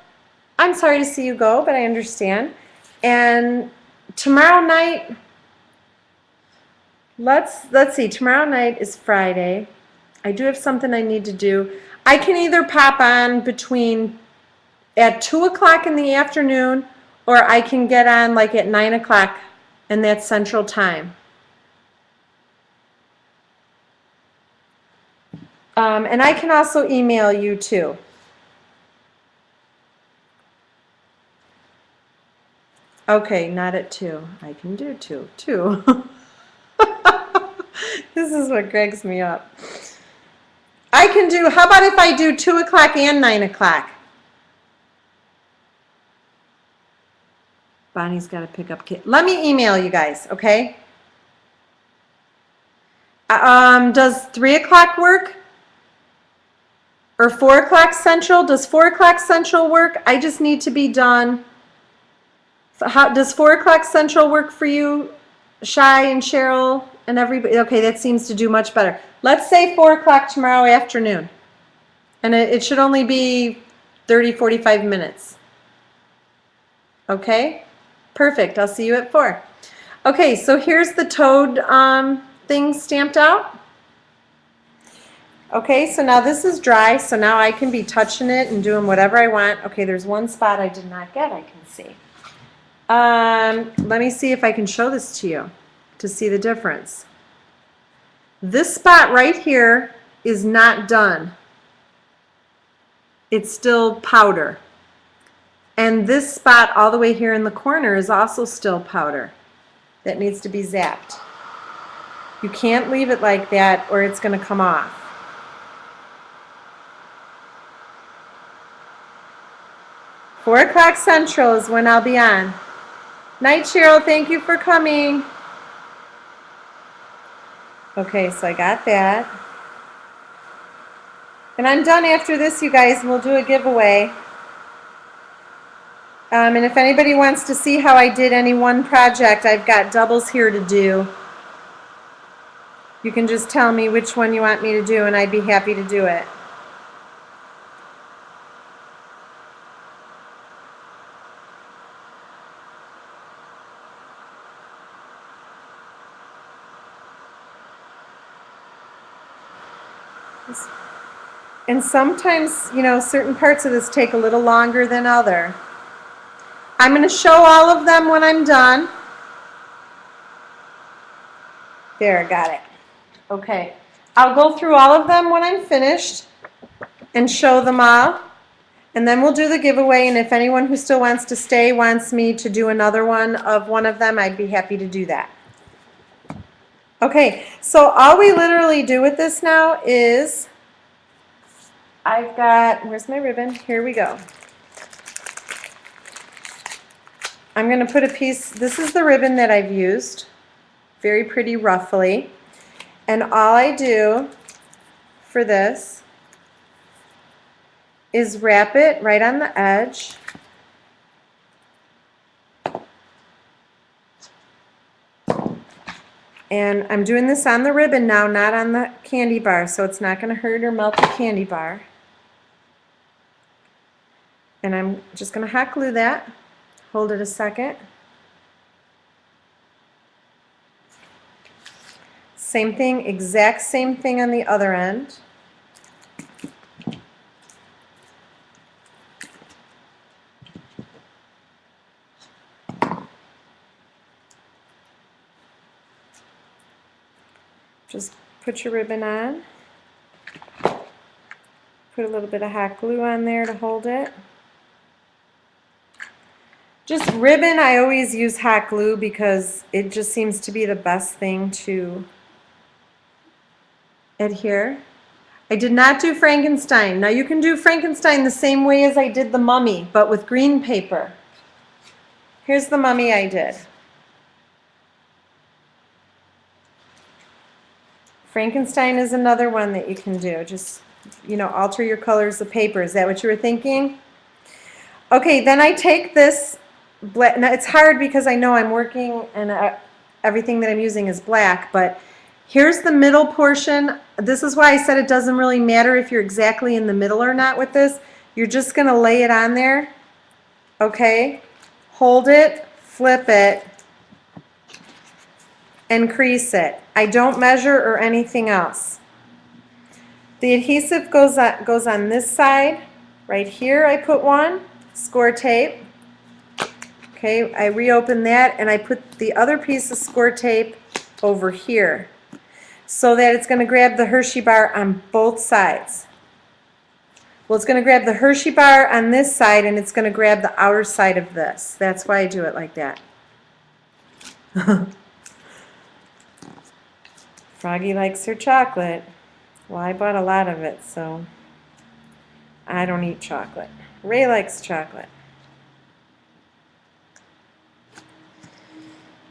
I'm sorry to see you go, but I understand. And tomorrow night, let's see. Tomorrow night is Friday. I do have something I need to do. I can either pop on at 2 o'clock in the afternoon, or I can get on like at 9 o'clock, and that's Central Time. And I can also email you too. Okay, not at 2. I can do 2. 2. This is what Gregs me up. I can do, how about if I do 2 o'clock and 9 o'clock? Bonnie's got to pick up kid. Let me email you guys, okay? Does 3 o'clock work? Or 4 o'clock Central? Does 4 o'clock Central work? I just need to be done. Does 4 o'clock Central work for you, Shy and Cheryl and everybody? Okay, that seems to do much better. Let's say 4 o'clock tomorrow afternoon. And it should only be 30, 45 minutes. Okay? Perfect. I'll see you at 4. Okay, so here's the toad thing stamped out. Okay, so now this is dry, so now I can be touching it and doing whatever I want. Okay, there's one spot I did not get, I can see. Let me see if I can show this to you to see the difference. This spot right here is not done. It's still powder. And this spot all the way here in the corner is also still powder that needs to be zapped. You can't leave it like that or it's going to come off. Four o'clock Central is when I'll be on. Night, Cheryl. Thank you for coming. Okay, so I got that. And I'm done after this, you guys, and we'll do a giveaway. And if anybody wants to see how I did any one project, I've got doubles here to do. You can just tell me which one you want me to do, and I'd be happy to do it. And sometimes, you know, certain parts of this take a little longer than other. I'm going to show all of them when I'm done. There, got it. Okay. I'll go through all of them when I'm finished and show them all. And then we'll do the giveaway, and if anyone who still wants to stay wants me to do another one of them, I'd be happy to do that. Okay, so all we literally do with this now is, I've got, where's my ribbon? Here we go. I'm going to put a piece, this is the ribbon that I've used, very pretty ruffly. And all I do for this is wrap it right on the edge. And I'm doing this on the ribbon now, not on the candy bar, so it's not going to hurt or melt the candy bar. And I'm just going to hot glue that. Hold it a second. Same thing, exact same thing on the other end. Just put your ribbon on. Put a little bit of hot glue on there to hold it. Just ribbon, I always use hot glue because it just seems to be the best thing to adhere. I did not do Frankenstein. Now you can do Frankenstein the same way as I did the mummy, but with green paper. Here's the mummy I did. Frankenstein is another one that you can do. Just, you know, alter your colors of paper. Is that what you were thinking? Okay, then I take this black. Now it's hard because I know I'm working and everything that I'm using is black, but here's the middle portion. This is why I said it doesn't really matter if you're exactly in the middle or not with this. You're just going to lay it on there. Okay? Hold it, flip it, and crease it. I don't measure or anything else. The adhesive goes on this side. Right here I put one, score tape. Okay, I reopen that and I put the other piece of score tape over here so that it's going to grab the Hershey bar on both sides. Well, it's going to grab the Hershey bar on this side and it's going to grab the outer side of this. That's why I do it like that. Froggy likes her chocolate. Well, I bought a lot of it, so I don't eat chocolate. Ray likes chocolate.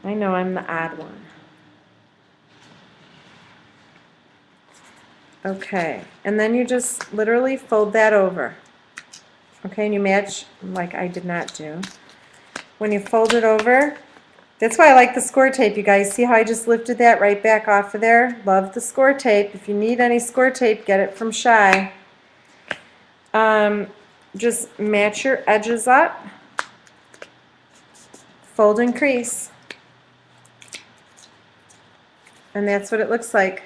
I know I'm the odd one. Okay, and then you just literally fold that over. Okay, and you match like I did not do. When you fold it over, that's why I like the score tape, you guys. See how I just lifted that right back off of there? Love the score tape. If you need any score tape, get it from Shy. Just match your edges up. Fold and crease. And that's what it looks like.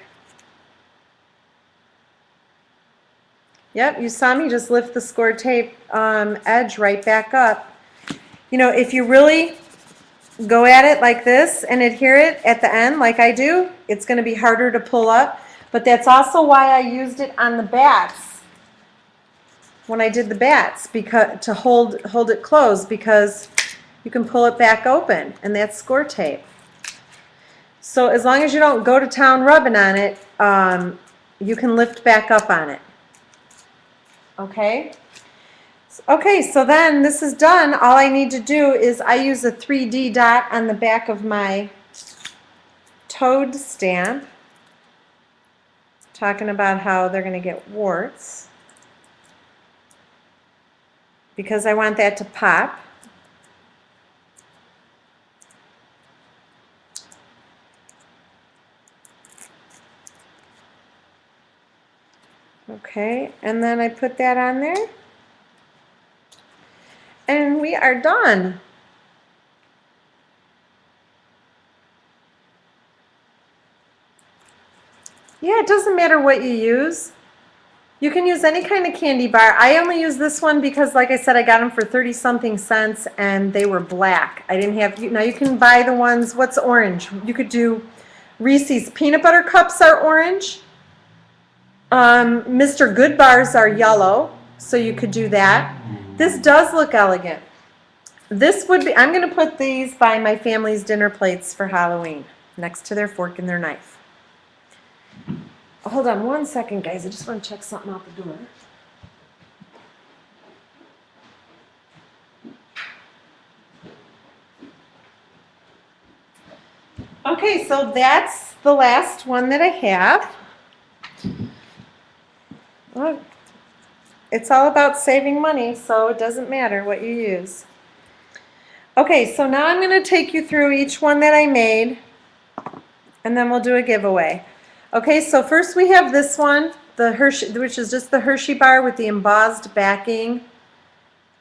Yep, you saw me just lift the score tape edge right back up. You know, if you really go at it like this and adhere it at the end like I do, it's going to be harder to pull up. But that's also why I used it on the bats when I did the bats, because to hold it closed, because you can pull it back open, and that's score tape. So as long as you don't go to town rubbing on it, you can lift back up on it. Okay? Okay, so then this is done. All I need to do is I use a 3D dot on the back of my toad stamp, talking about how they're going to get warts, because I want that to pop. Okay, and then I put that on there. And we are done. Yeah, it doesn't matter what you use. You can use any kind of candy bar. I only use this one because, like I said, I got them for 30-something cents and they were black. I didn't have, now you can buy the ones, what's orange? You could do Reese's peanut butter cups are orange. Mr. Good bars are yellow, so you could do that. This does look elegant. This would be, I'm going to put these by my family's dinner plates for Halloween, next to their fork and their knife. Hold on one second, guys. I just want to check something out the door. Okay, so that's the last one that I have. Well, it's all about saving money, so it doesn't matter what you use. Okay, so now I'm going to take you through each one that I made and then we'll do a giveaway. Okay, so first we have this one, the Hershey, which is just the Hershey bar with the embossed backing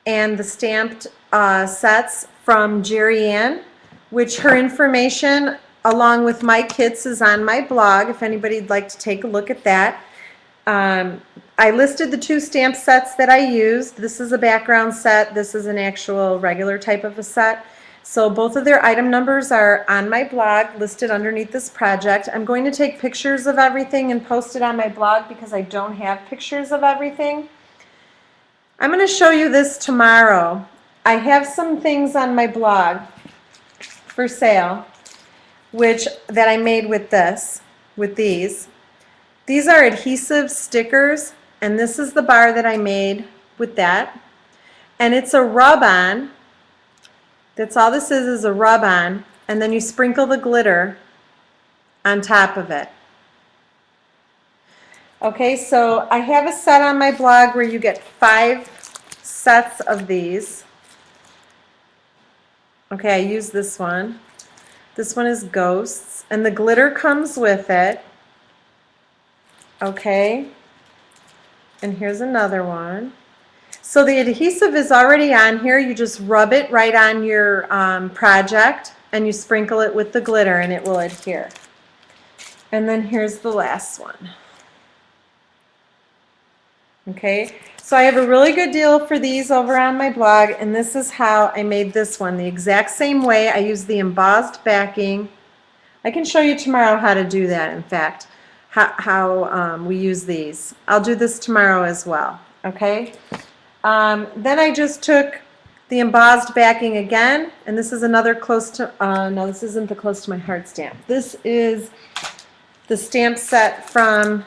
and the stamped sets from Jerry Ann, which her information along with my kits is on my blog if anybody'd like to take a look at that. I listed the 2 stamp sets that I used. This is a background set. This is an actual regular type of a set. So both of their item numbers are on my blog listed underneath this project. I'm going to take pictures of everything and post it on my blog because I don't have pictures of everything. I'm going to show you this tomorrow. I have some things on my blog for sale that I made with these. These are adhesive stickers, and this is the bar that I made with that. And it's a rub-on. That's all this is a rub-on, and then you sprinkle the glitter on top of it. Okay, so I have a set on my blog where you get 5 sets of these. Okay, I use this one. This one is Ghosts, and the glitter comes with it. Okay, and here's another one. So the adhesive is already on here. You just rub it right on your project and you sprinkle it with the glitter and it will adhere. And then here's the last one. Okay, so I have a really good deal for these over on my blog, and this is how I made this one. The exact same way. I use the embossed backing. I can show you tomorrow how to do that, in fact, how we use these. I'll do this tomorrow as well. Okay. Then I just took the embossed backing again, and this is another close to, no, this isn't the close to my heart stamp. This is the stamp set from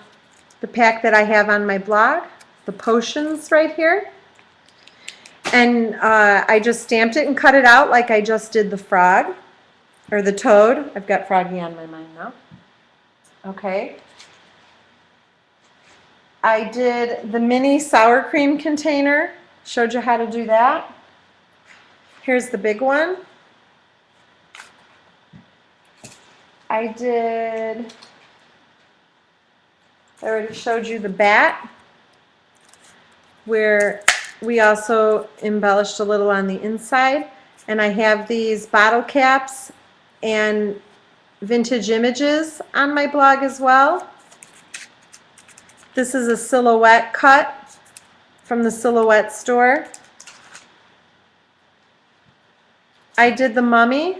the pack that I have on my blog, the potions right here. And I just stamped it and cut it out like I just did the frog, or the toad. I've got Froggy on my mind now. Okay. I did the mini sour cream container, showed you how to do that. Here's the big one. I already showed you the bat, where we also embellished a little on the inside. And I have these bottle caps and vintage images on my blog as well. This is a silhouette cut from the Silhouette store. I did the mummy.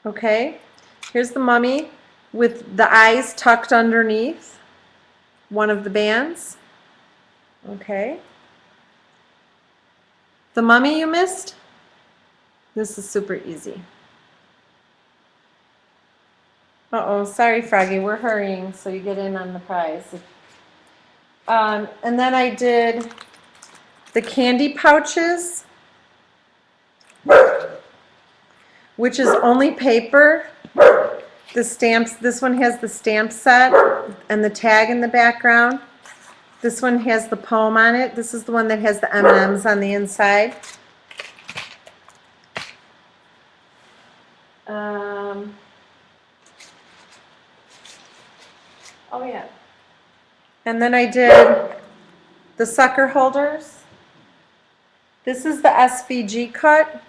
Okay, here's the mummy with the eyes tucked underneath one of the bands. Okay. The mummy you missed? This is super easy. Uh-oh, sorry, Froggy, we're hurrying, so you get in on the prize. And then I did the candy pouches, which is only paper. The stamps, this one has the stamp set and the tag in the background. This one has the poem on it. This is the one that has the M&Ms on the inside. Oh yeah. And then I did the sucker holders. This is the SVG cut.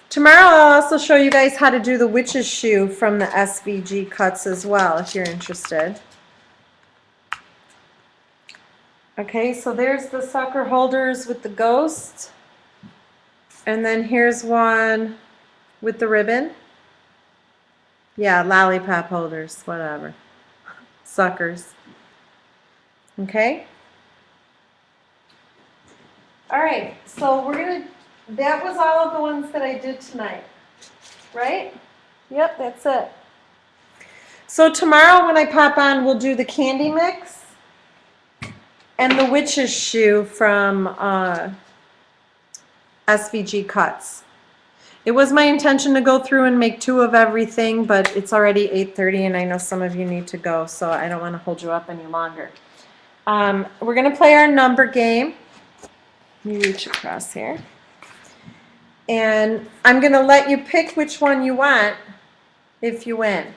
Tomorrow I'll also show you guys how to do the witch's shoe from the SVG cuts as well, if you're interested. Okay, so there's the sucker holders with the ghost. And then here's one with the ribbon. Yeah, lollipop holders, whatever. Suckers. Okay. All right, so that was all of the ones that I did tonight, right? Yep, that's it. So tomorrow when I pop on, we'll do the candy mix and the witch's shoe from SVG Cuts. It was my intention to go through and make 2 of everything, but it's already 8:30 and I know some of you need to go, so I don't want to hold you up any longer. We're going to play our number game. Let me reach across here. And I'm going to let you pick which one you want if you win.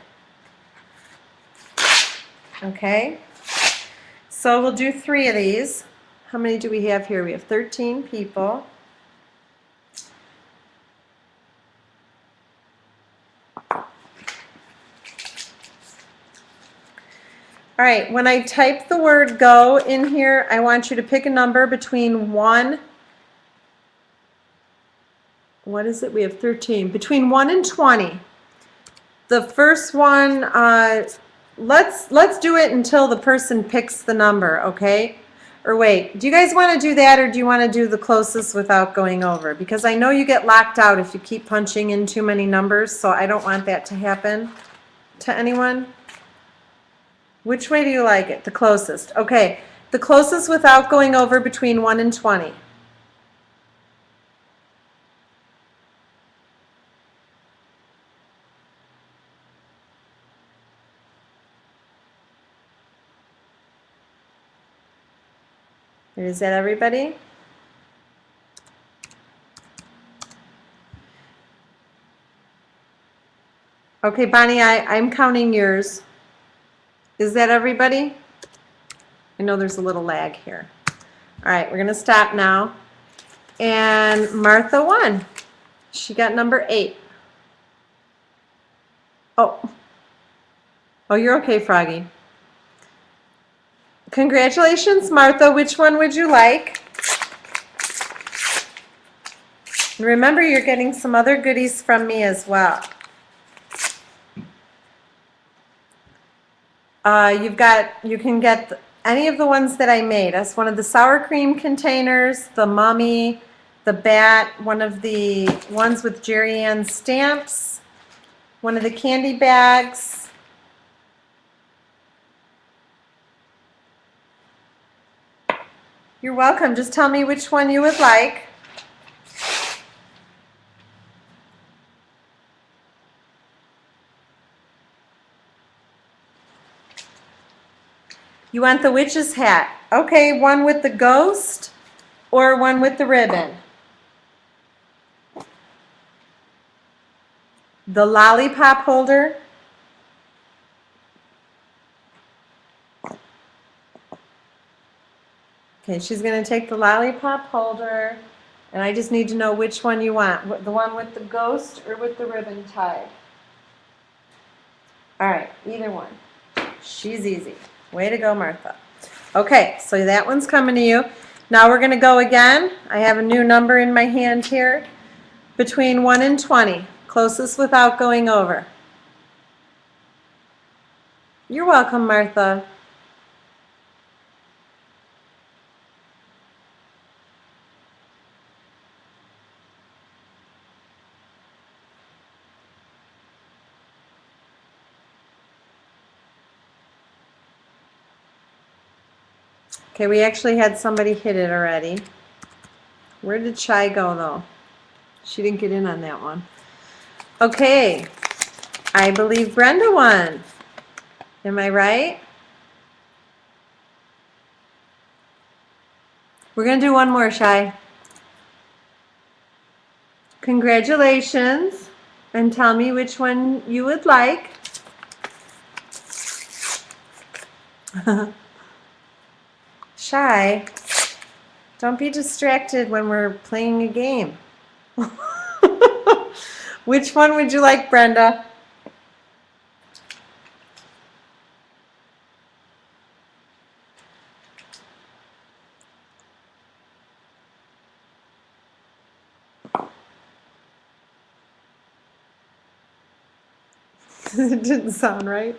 Okay? So we'll do 3 of these. How many do we have here? We have 13 people. All right, when I type the word go in here, I want you to pick a number between 1, what is it? We have 13. Between 1 and 20. The first one, let's do it until the person picks the number, okay? Or wait, do you guys want to do that, or do you want to do the closest without going over? Because I know you get locked out if you keep punching in too many numbers, so I don't want that to happen to anyone. Which way do you like it? The closest. Okay, the closest without going over between 1 and 20. Is that everybody? Okay, Bonnie, I'm counting yours. Is that everybody? I know there's a little lag here. All right, we're going to stop now. And Martha won. She got number 8. Oh, you're okay, Froggy. Congratulations, Martha. Which one would you like? And remember, you're getting some other goodies from me as well. You can get any of the ones that I made. That's one of the sour cream containers, the mummy, the bat, one of the ones with Jerry Ann stamps, one of the candy bags. You're welcome. Just tell me which one you would like. You want the witch's hat. Okay, one with the ghost or one with the ribbon? The lollipop holder. Okay, she's going to take the lollipop holder, and I just need to know which one you want. The one with the ghost or with the ribbon tied? All right, either one. She's easy. Way to go, Martha. Okay, so that one's coming to you. Now we're going to go again. I have a new number in my hand here. Between 1 and 20. Closest without going over. You're welcome, Martha. Okay, we actually had somebody hit it already. Where did Chai go, though? She didn't get in on that one. Okay, I believe Brenda won. Am I right? We're going to do one more, Chai. Congratulations. And tell me which one you would like. Chai, don't be distracted when we're playing a game. Which one would you like, Brenda? It didn't sound right.